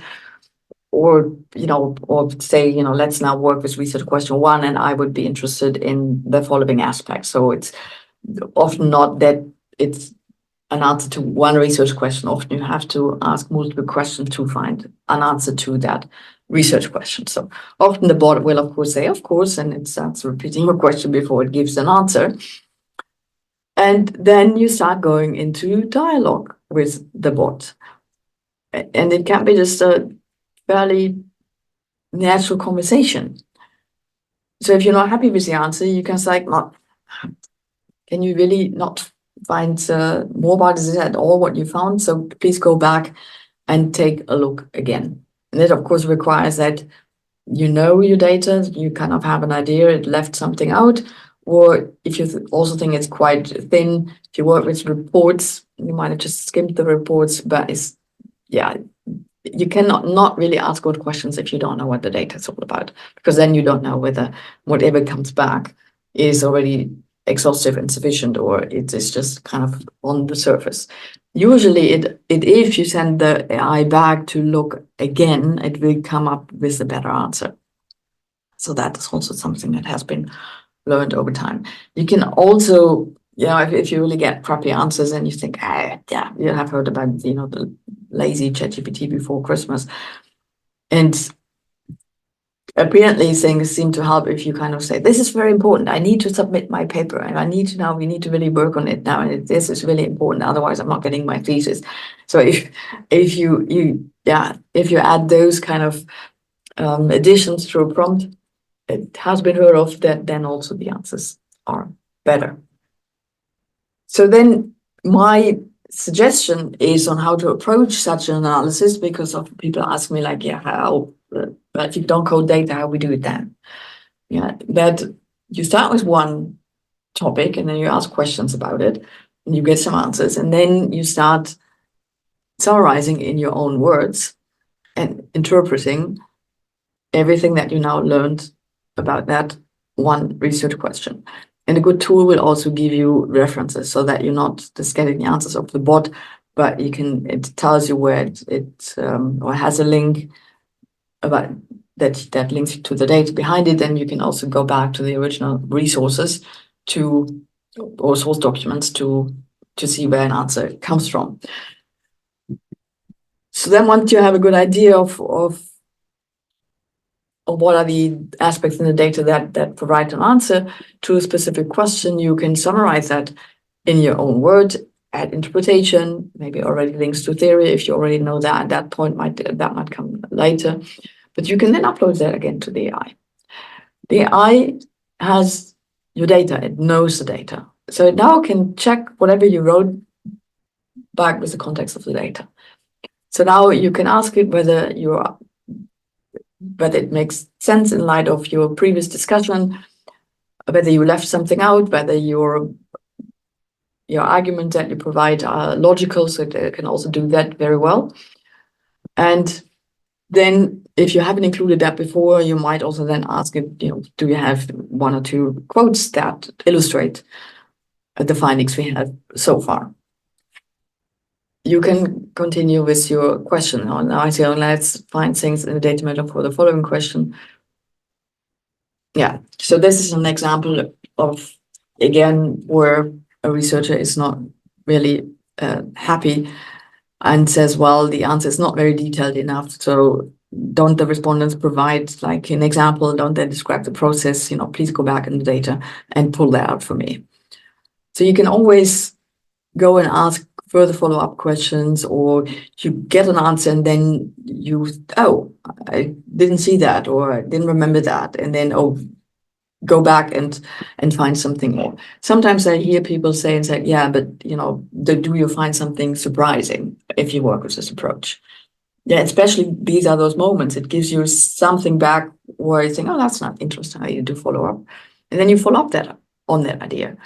or say, let's now work with research question 1, and I would be interested in the following aspects. So it's often not that it's an answer to one research question. Often you have to ask multiple questions to find an answer to that research question. So often the bot will, of course, say, of course, and it starts repeating a question before it gives an answer. And then you start going into dialogue with the bot. And it can be just a fairly natural conversation. So if you're not happy with the answer, you can say, can you really not find more about this at all, what you found? So please go back and take a look again. And it, of course, requires that you know your data, you kind of have an idea, it left something out, or if you also think it's quite thin, if you work with reports, you might have just skimmed the reports, but it's, yeah, you cannot not really ask good questions if you don't know what the data is all about, because then you don't know whether whatever comes back is already exhaustive and sufficient, or it is just kind of on the surface. Usually if you send the AI back to look again, it will come up with a better answer. So that is also something that has been learned over time. You can also, if you really get crappy answers and you think, yeah, you have heard about, the lazy ChatGPT before Christmas. And apparently things seem to help if you kind of say, this is very important. I need to submit my paper and we need to really work on it now. And this is really important. Otherwise I'm not getting my thesis. So if you add those kind of additions to a prompt, it has been heard of, that then also the answers are better. So then my suggestion is on how to approach such an analysis, because often people ask me like, how, if you don't code data, how we do it then? Yeah, that you start with one topic and then you ask questions about it and you get some answers, and then you start summarizing in your own words and interpreting everything that you now learned about that one research question. And a good tool will also give you references so that you're not just getting the answers off the bot, but it tells you where it or has a link about that links to the data behind it. Then you can also go back to the original resources or source documents to see where an answer comes from. So then once you have a good idea of what are the aspects in the data that provide an answer to a specific question, you can summarize that in your own words, add interpretation, maybe already links to theory if you already know that. At that point, that might come later. But you can then upload that again to the AI. The AI has your data, it knows the data. So it now can check whatever you wrote back with the context of the data. So now you can ask it whether it makes sense in light of your previous discussion, whether you left something out, whether your arguments that you provide are logical, so it can also do that very well. And then if you haven't included that before, you might also then ask it, do you have one or two quotes that illustrate the findings we have so far? You can continue with your question. Now I say, let's find things in the data model for the following question. Yeah, so this is an example of, again, where a researcher is not really happy and says, well, the answer is not very detailed enough. So don't the respondents provide like an example? Don't they describe the process? Please go back in the data and pull that out for me. So you can always go and ask further follow-up questions, or you get an answer and then I didn't see that, or I didn't remember that, and then go back and find something more. Sometimes I hear people say, yeah, but do you find something surprising if you work with this approach? Yeah, especially these are those moments. It gives you something back where you think, oh, that's not interesting. You do follow up, and then you follow up on that idea.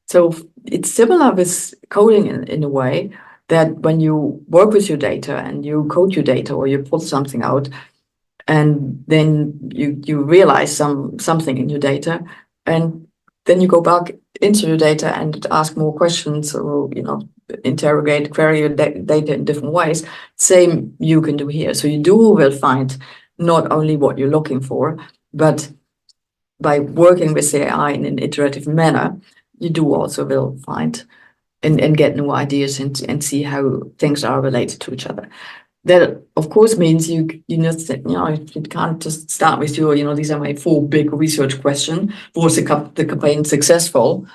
So it's similar with coding in a way that when you work with your data and you code your data or you pull something out, and then you realize something in your data, and then you go back into your data and ask more questions, or query your data in different ways. Same you can do here. So you will find not only what you're looking for, but by working with the AI in an iterative manner, you also will find and get new ideas and see how things are related to each other. That of course means you can't just start with these are my 4 big research questions. Was the campaign successful?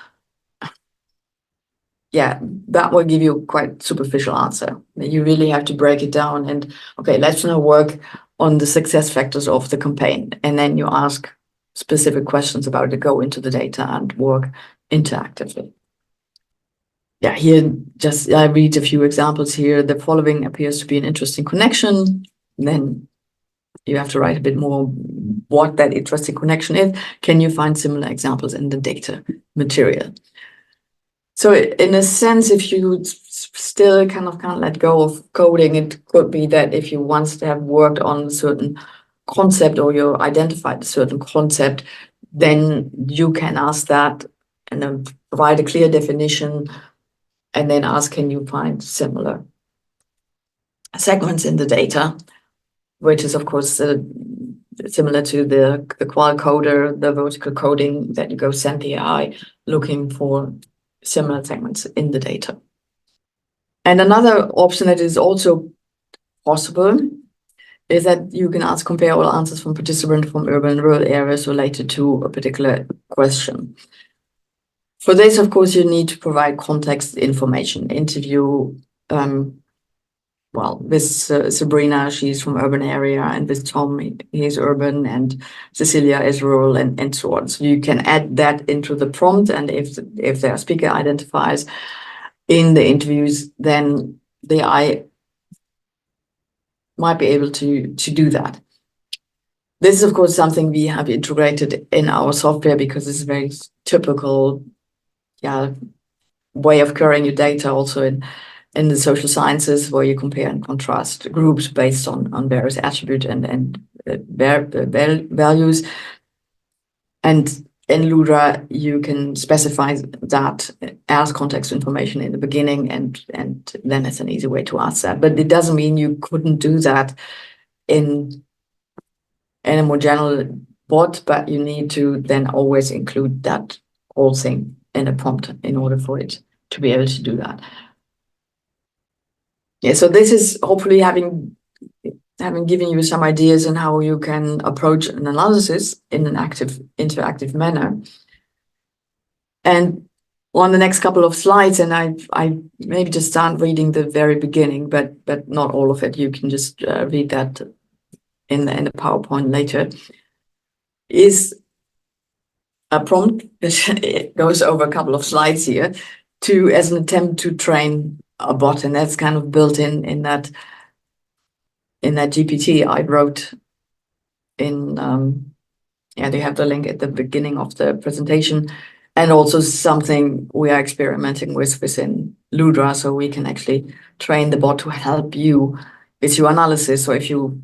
Yeah, that will give you quite superficial answer. You really have to break it down and okay, let's now work on the success factors of the campaign, and then you ask specific questions about it, go into the data and work interactively. Yeah, here I read a few examples here. The following appears to be an interesting connection. Then you have to write a bit more what that interesting connection is. Can you find similar examples in the data material? So in a sense, if you still kind of can't let go of coding, it could be that if you once have worked on a certain concept or you identified a certain concept, then you can ask that and then provide a clear definition and then ask, can you find similar segments in the data, which is of course similar to the qual coder, the vertical coding that you go send the AI looking for similar segments in the data. And another option that is also possible is that you can compare all answers from participants from urban and rural areas related to a particular question. For this, of course, you need to provide context information. Interview, with Sabrina, she's from urban area, and with Tom, he's urban, and Cecilia is rural, and so on. So you can add that into the prompt, and if their speaker identifies in the interviews, then the AI might be able to do that. This is, of course, something we have integrated in our software because it's a very typical way of querying your data also in the social sciences, where you compare and contrast groups based on various attributes and values. And in Ludra, you can specify that as context information in the beginning, and then it's an easy way to ask that. But it doesn't mean you couldn't do that in a more general bot, but you need to then always include that whole thing in a prompt in order for it to be able to do that. Yeah, so this is hopefully having given you some ideas on how you can approach an analysis in an interactive manner. And on the next couple of slides, and I maybe just start reading the very beginning, but not all of it. You can just read that in the PowerPoint later. Is a prompt it goes over a couple of slides here as an attempt to train a bot, and that's kind of built in that GPT I wrote in. They have the link at the beginning of the presentation, and also something we are experimenting with within Ludra, so we can actually train the bot to help you with your analysis. So if you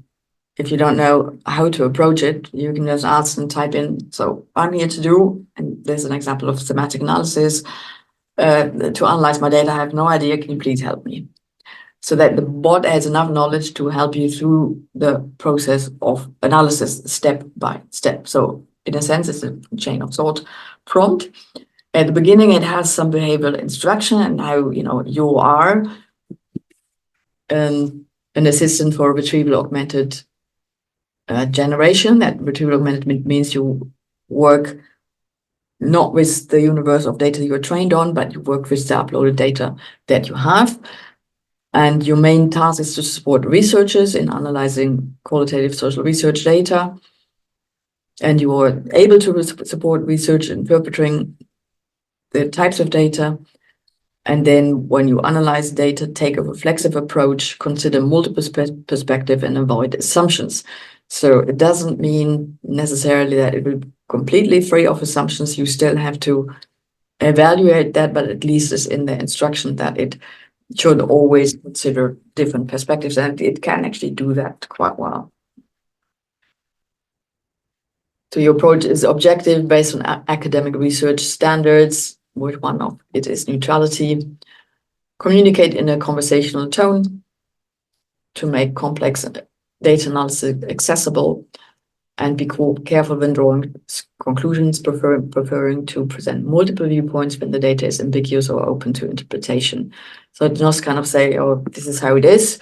don't know how to approach it, you can just ask and type in, so I'm here to do, and there's an example of semantic analysis, to analyze my data, I have no idea, can you please help me? So that the bot has enough knowledge to help you through the process of analysis step by step. So in a sense, it's a chain of thought prompt. At the beginning, it has some behavioral instruction and how you are an assistant for retrieval augmented generation. That retrieval augmented means you work not with the universe of data you're trained on, but you work with the uploaded data that you have. And your main task is to support researchers in analyzing qualitative social research data. And you are able to support research in interpreting the types of data. And then when you analyze data, take a reflexive approach, consider multiple perspectives, and avoid assumptions. So it doesn't mean necessarily that it will be completely free of assumptions. You still have to evaluate that, but at least it's in the instruction that it should always consider different perspectives, and it can actually do that quite well. So your approach is objective, based on academic research standards, which one of it is neutrality. Communicate in a conversational tone to make complex data analysis accessible, and be careful when drawing conclusions, preferring to present multiple viewpoints when the data is ambiguous or open to interpretation. So just kind of say, oh, this is how it is.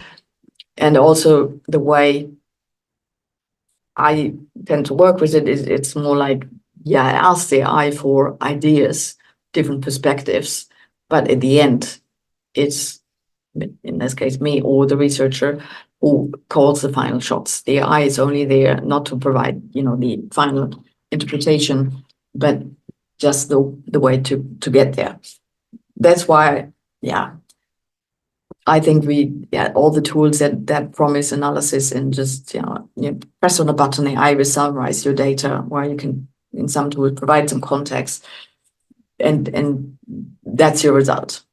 And also the way I tend to work with it is it's more like, I ask the AI for ideas, different perspectives, but at the end, it's, in this case, me or the researcher who calls the final shots. The AI is only there not to provide, the final interpretation, but just the way to get there. That's why, I think all the tools that promise analysis and just, you press on a button, AI will summarize your data, where you can, in some tools, provide some context, and that's your result.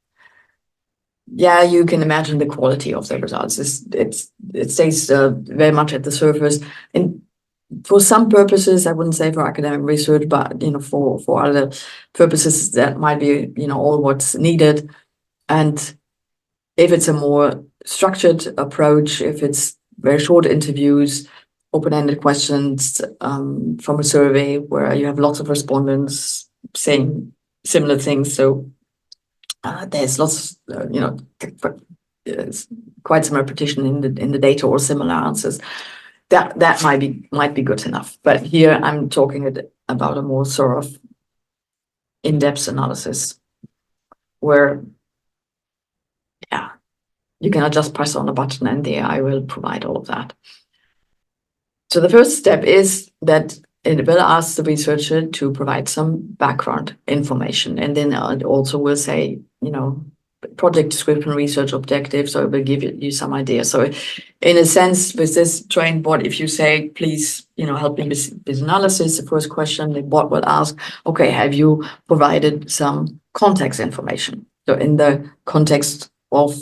Yeah, you can imagine the quality of the results. It stays very much at the surface. And for some purposes, I wouldn't say for academic research, but for other purposes, that might be all what's needed. And if it's a more structured approach, if it's very short interviews, open-ended questions from a survey where you have lots of respondents saying similar things, so there's lots, quite some repetition in the data or similar answers. That might be good enough. But here I'm talking about a more sort of in-depth analysis where, you cannot just press on a button and the AI will provide all of that. So the first step is that it will ask the researcher to provide some background information, and then it also will say, project description, research objectives, so it will give you some idea. So in a sense, with this trained bot, if you say, please, help me with this analysis, the first question the bot will ask, okay, have you provided some context information? So in the context of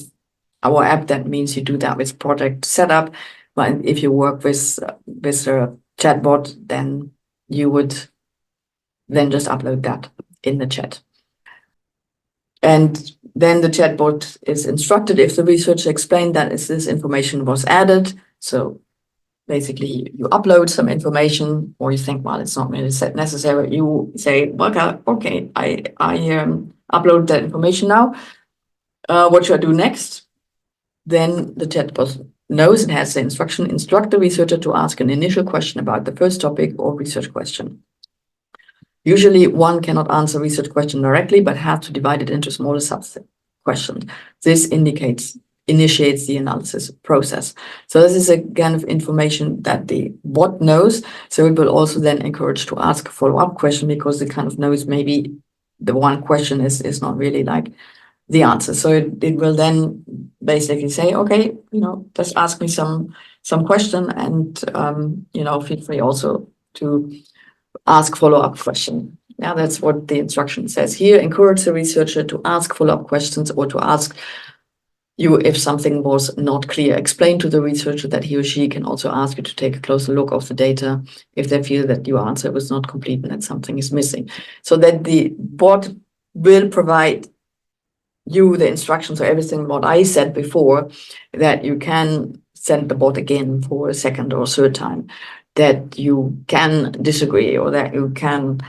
our app, that means you do that with project setup. But if you work with a chatbot, then you would then just upload that in the chat. And then the chatbot is instructed, if the researcher explained that this information was added. So basically you upload some information, or you think, well, it's not really necessary. You say, okay, I upload that information now. What should I do next? Then the chatbot knows and has the instruction, instruct the researcher to ask an initial question about the first topic or research question. Usually one cannot answer a research question directly, but have to divide it into smaller subset questions. This initiates the analysis process. So this is a kind of information that the bot knows. So it will also then encourage to ask a follow-up question, because it kind of knows maybe the one question is not really like the answer. So it will then basically say, okay, just ask me some question, and feel free also to ask follow-up question. Yeah, that's what the instruction says here. Encourage the researcher to ask follow-up questions, or to ask you if something was not clear. Explain to the researcher that he or she can also ask you to take a closer look of the data if they feel that your answer was not complete and that something is missing. So that the bot will provide you the instructions, or everything what I said before, that you can send the bot again for a second or third time, that you can disagree, or that you can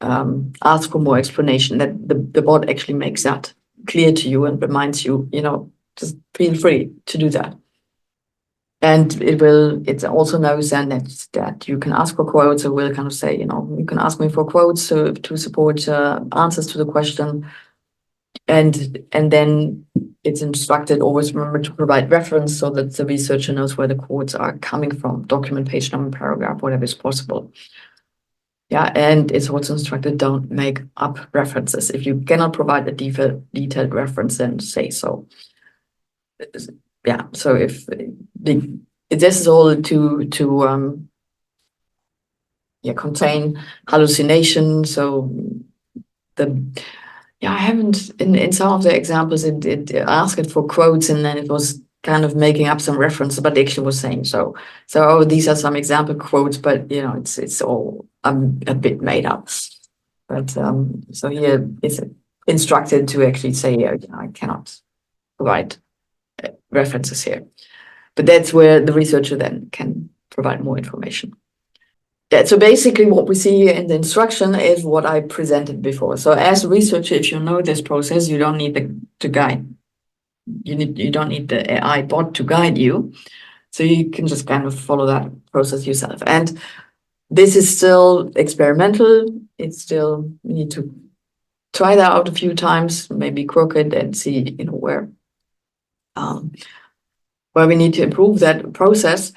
ask for more explanation, that the bot actually makes that clear to you and reminds you, just feel free to do that. And it also knows then that you can ask for quotes. It will kind of say, you can ask me for quotes to support answers to the question. And then it's instructed, always remember to provide reference, so that the researcher knows where the quotes are coming from, document, page number, paragraph, whatever is possible. Yeah, and it's also instructed, don't make up references. If you cannot provide a detailed reference, then say so. Yeah, so if this is all to contain hallucination. So I haven't, in some of the examples, it asked it for quotes, and then it was kind of making up some reference, but it actually was saying so. So these are some example quotes, but it's all a bit made up. But so here it's instructed to actually say, I cannot provide references here. But that's where the researcher then can provide more information. Yeah, so basically what we see here in the instruction is what I presented before. So as a researcher, if you know this process, you don't need to guide. You don't need the AI bot to guide you. So you can just kind of follow that process yourself. And this is still experimental. It's still, you need to try that out a few times, maybe crooked, and see, where we need to improve that process.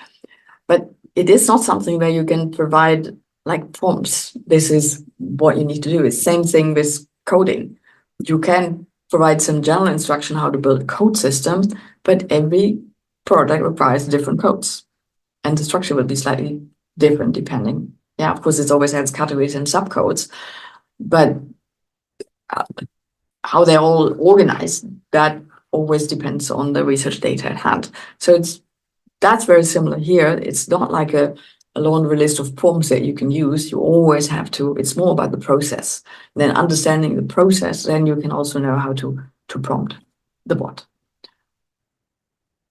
But it is not something where you can provide like prompts. This is what you need to do. It's same thing with coding. You can provide some general instruction how to build a code system, but every product requires different codes, and the structure will be slightly different depending. Yeah, of course, it always has categories and subcodes, but how they're all organized, that always depends on the research data at hand. So that's very similar here. It's not like a laundry list of prompts that you can use. You always have to, it's more about the process. And then understanding the process, then you can also know how to prompt the bot.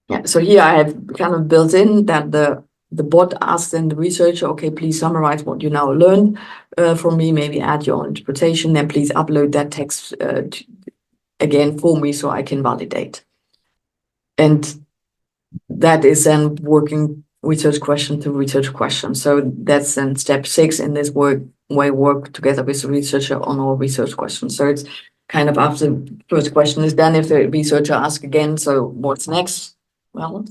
Yeah, so here I have kind of built in that the bot asks then the researcher, okay, please summarize what you now learned from me, maybe add your own interpretation, then please upload that text again for me so I can validate. And that is then working research question to research question. So that's then step 6 in this work together with the researcher on all research questions. So it's kind of after the first question is done, if the researcher asks again, so what's next? Well,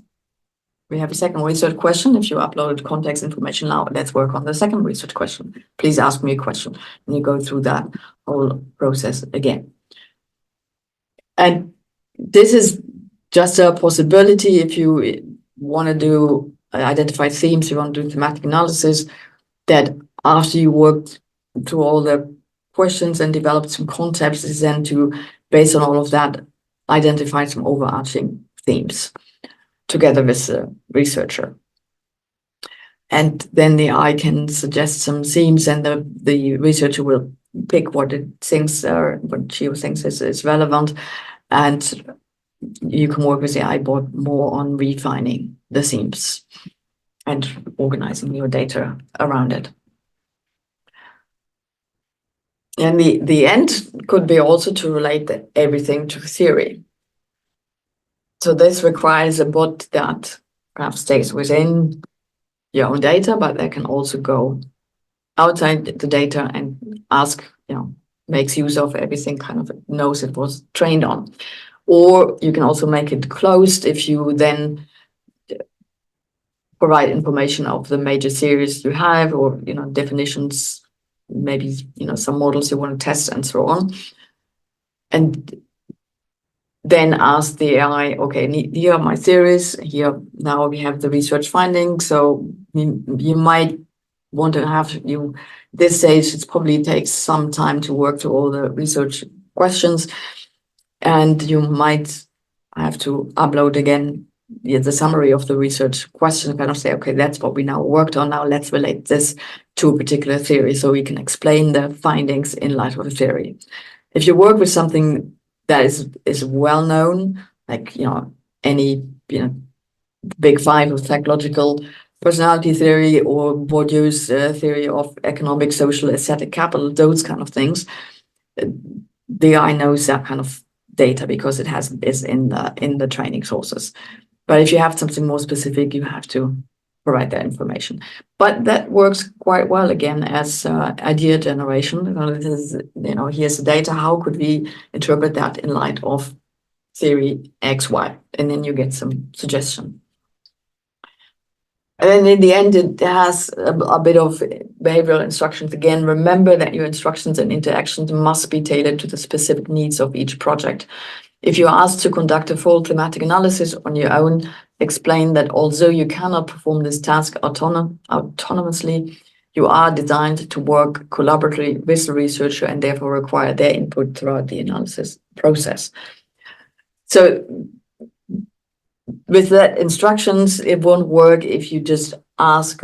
we have a second research question. If you uploaded context information now, let's work on the second research question. Please ask me a question. And you go through that whole process again. And this is just a possibility if you want to do identify themes, you want to do thematic analysis, that after you worked through all the questions and developed some concepts, is then to, based on all of that, identify some overarching themes together with the researcher. And then the AI can suggest some themes, and the researcher will pick what it thinks what she thinks is relevant, and you can work with the AI bot more on refining the themes and organizing your data around it. And the end could be also to relate everything to theory. So this requires a bot that perhaps stays within your own data, but that can also go outside the data and ask, makes use of everything, kind of knows it was trained on. Or you can also make it closed if you then provide information of the major theories you have, or definitions, maybe some models you want to test and so on. And then ask the AI, okay, here are my theories, here now we have the research findings. So you might want to have this stage, it probably takes some time to work through all the research questions, and you might have to upload again the summary of the research question, kind of say, okay, that's what we now worked on, now let's relate this to a particular theory so we can explain the findings in light of the theory. If you work with something that is well known, like any big 5 of psychological personality theory or Bourdieu's theory of economic, social, aesthetic capital, those kind of things, the AI knows that kind of data because it is in the training sources. But if you have something more specific, you have to provide that information. But that works quite well again as idea generation. Here's the data. How could we interpret that in light of theory X, Y? And then you get some suggestion. And then in the end, it has a bit of behavioral instructions. Again, remember that your instructions and interactions must be tailored to the specific needs of each project. If you're asked to conduct a full thematic analysis on your own, explain that although you cannot perform this task autonomously, you are designed to work collaboratively with the researcher and therefore require their input throughout the analysis process. So with that instructions, it won't work if you just ask,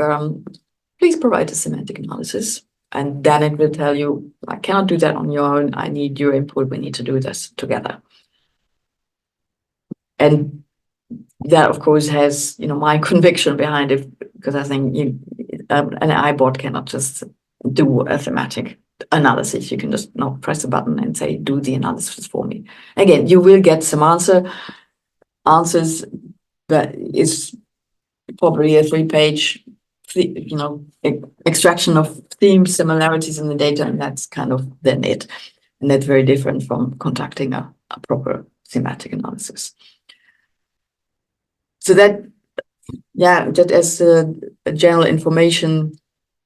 please provide a semantic analysis. And then it will tell you, I cannot do that on your own. I need your input. We need to do this together. And that, of course, has my conviction behind it, because I think an AI bot cannot just do a thematic analysis. You can just not press a button and say, do the analysis for me. Again, you will get some answers, but it's probably a 3-page, extraction of themes, similarities in the data, and that's kind of then it. And that's very different from conducting a proper thematic analysis. So that, just as a general information,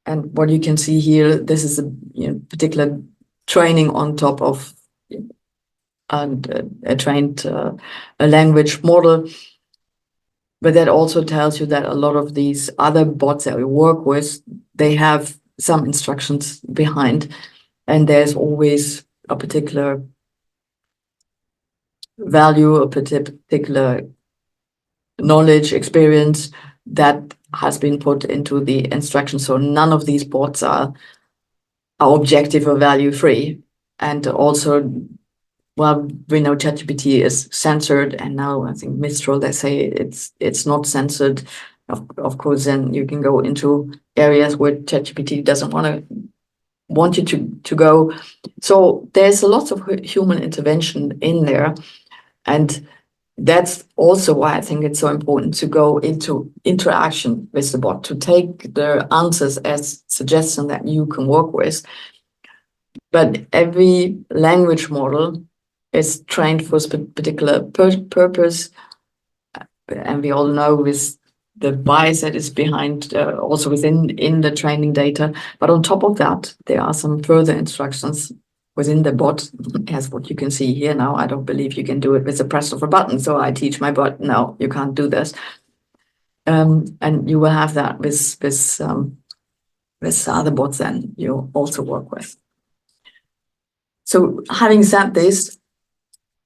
and what you can see here, this is a particular training on top of a trained a language model. But that also tells you that a lot of these other bots that we work with, they have some instructions behind, and there's always a particular value, a particular knowledge, experience that has been put into the instruction. So none of these bots are objective or value free. And also, well, we know ChatGPT is censored, and now I think Mistral, they say it's not censored. Of course, then you can go into areas where ChatGPT doesn't want you to go. So there's a lot of human intervention in there, and that's also why I think it's so important to go into interaction with the bot, to take the answers as suggestions that you can work with. But every language model is trained for a particular purpose. And we all know with the bias that is behind, also in the training data. But on top of that, there are some further instructions within the bot, as what you can see here now. I don't believe you can do it with the press of a button. So I teach my bot, no, you can't do this. And you will have that with other bots then you also work with. So having said this,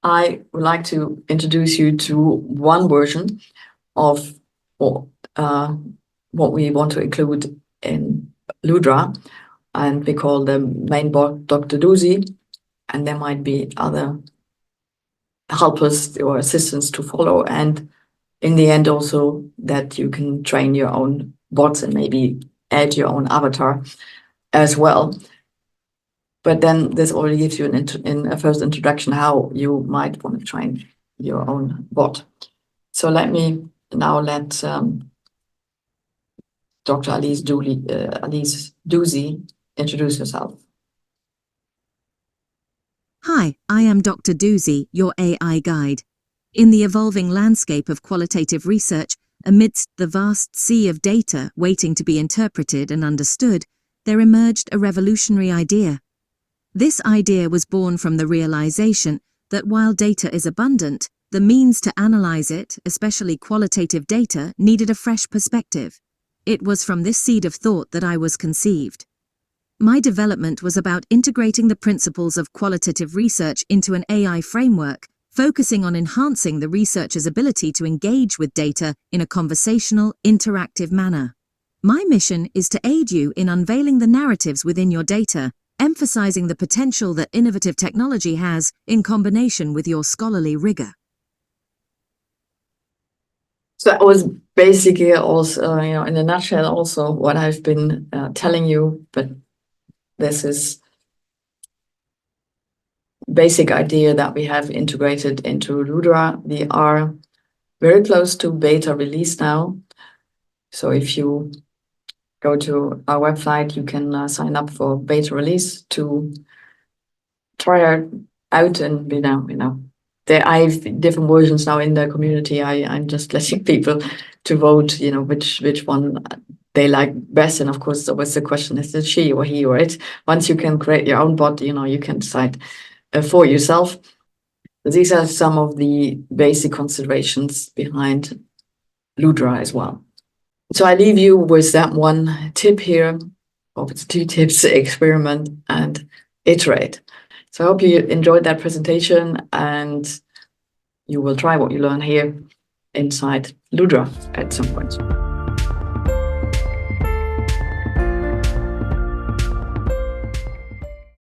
I would like to introduce you to one version of what we want to include in Ludra, and we call the main bot Dr. Doozy, and there might be other helpers or assistants to follow, and in the end also that you can train your own bots and maybe add your own avatar as well. But then this already gives you a first introduction how you might want to train your own bot. So let me now let Dr. Alice Doozy introduce herself. Hi, I am Dr. Doozy, your AI guide. In the evolving landscape of qualitative research, amidst the vast sea of data waiting to be interpreted and understood, there emerged a revolutionary idea. This idea was born from the realization that while data is abundant, the means to analyze it, especially qualitative data, needed a fresh perspective. It was from this seed of thought that I was conceived. My development was about integrating the principles of qualitative research into an AI framework, focusing on enhancing the researcher's ability to engage with data in a conversational, interactive manner. My mission is to aid you in unveiling the narratives within your data, emphasizing the potential that innovative technology has in combination with your scholarly rigor. So that was basically also, in a nutshell, also what I've been telling you, but this is basic idea that we have integrated into Ludra. We are very close to beta release now. So if you go to our website, you can sign up for beta release to try it out, and I have different versions now in the community. I'm just letting people to vote, which one they like best. And of course, there was the question, is it she or he or it? Once you can create your own bot, you can decide for yourself. These are some of the basic considerations behind Ludra as well. So I leave you with that one tip here, or it's 2 tips: experiment and iterate. So I hope you enjoyed that presentation, and you will try what you learn here inside Ludra at some point.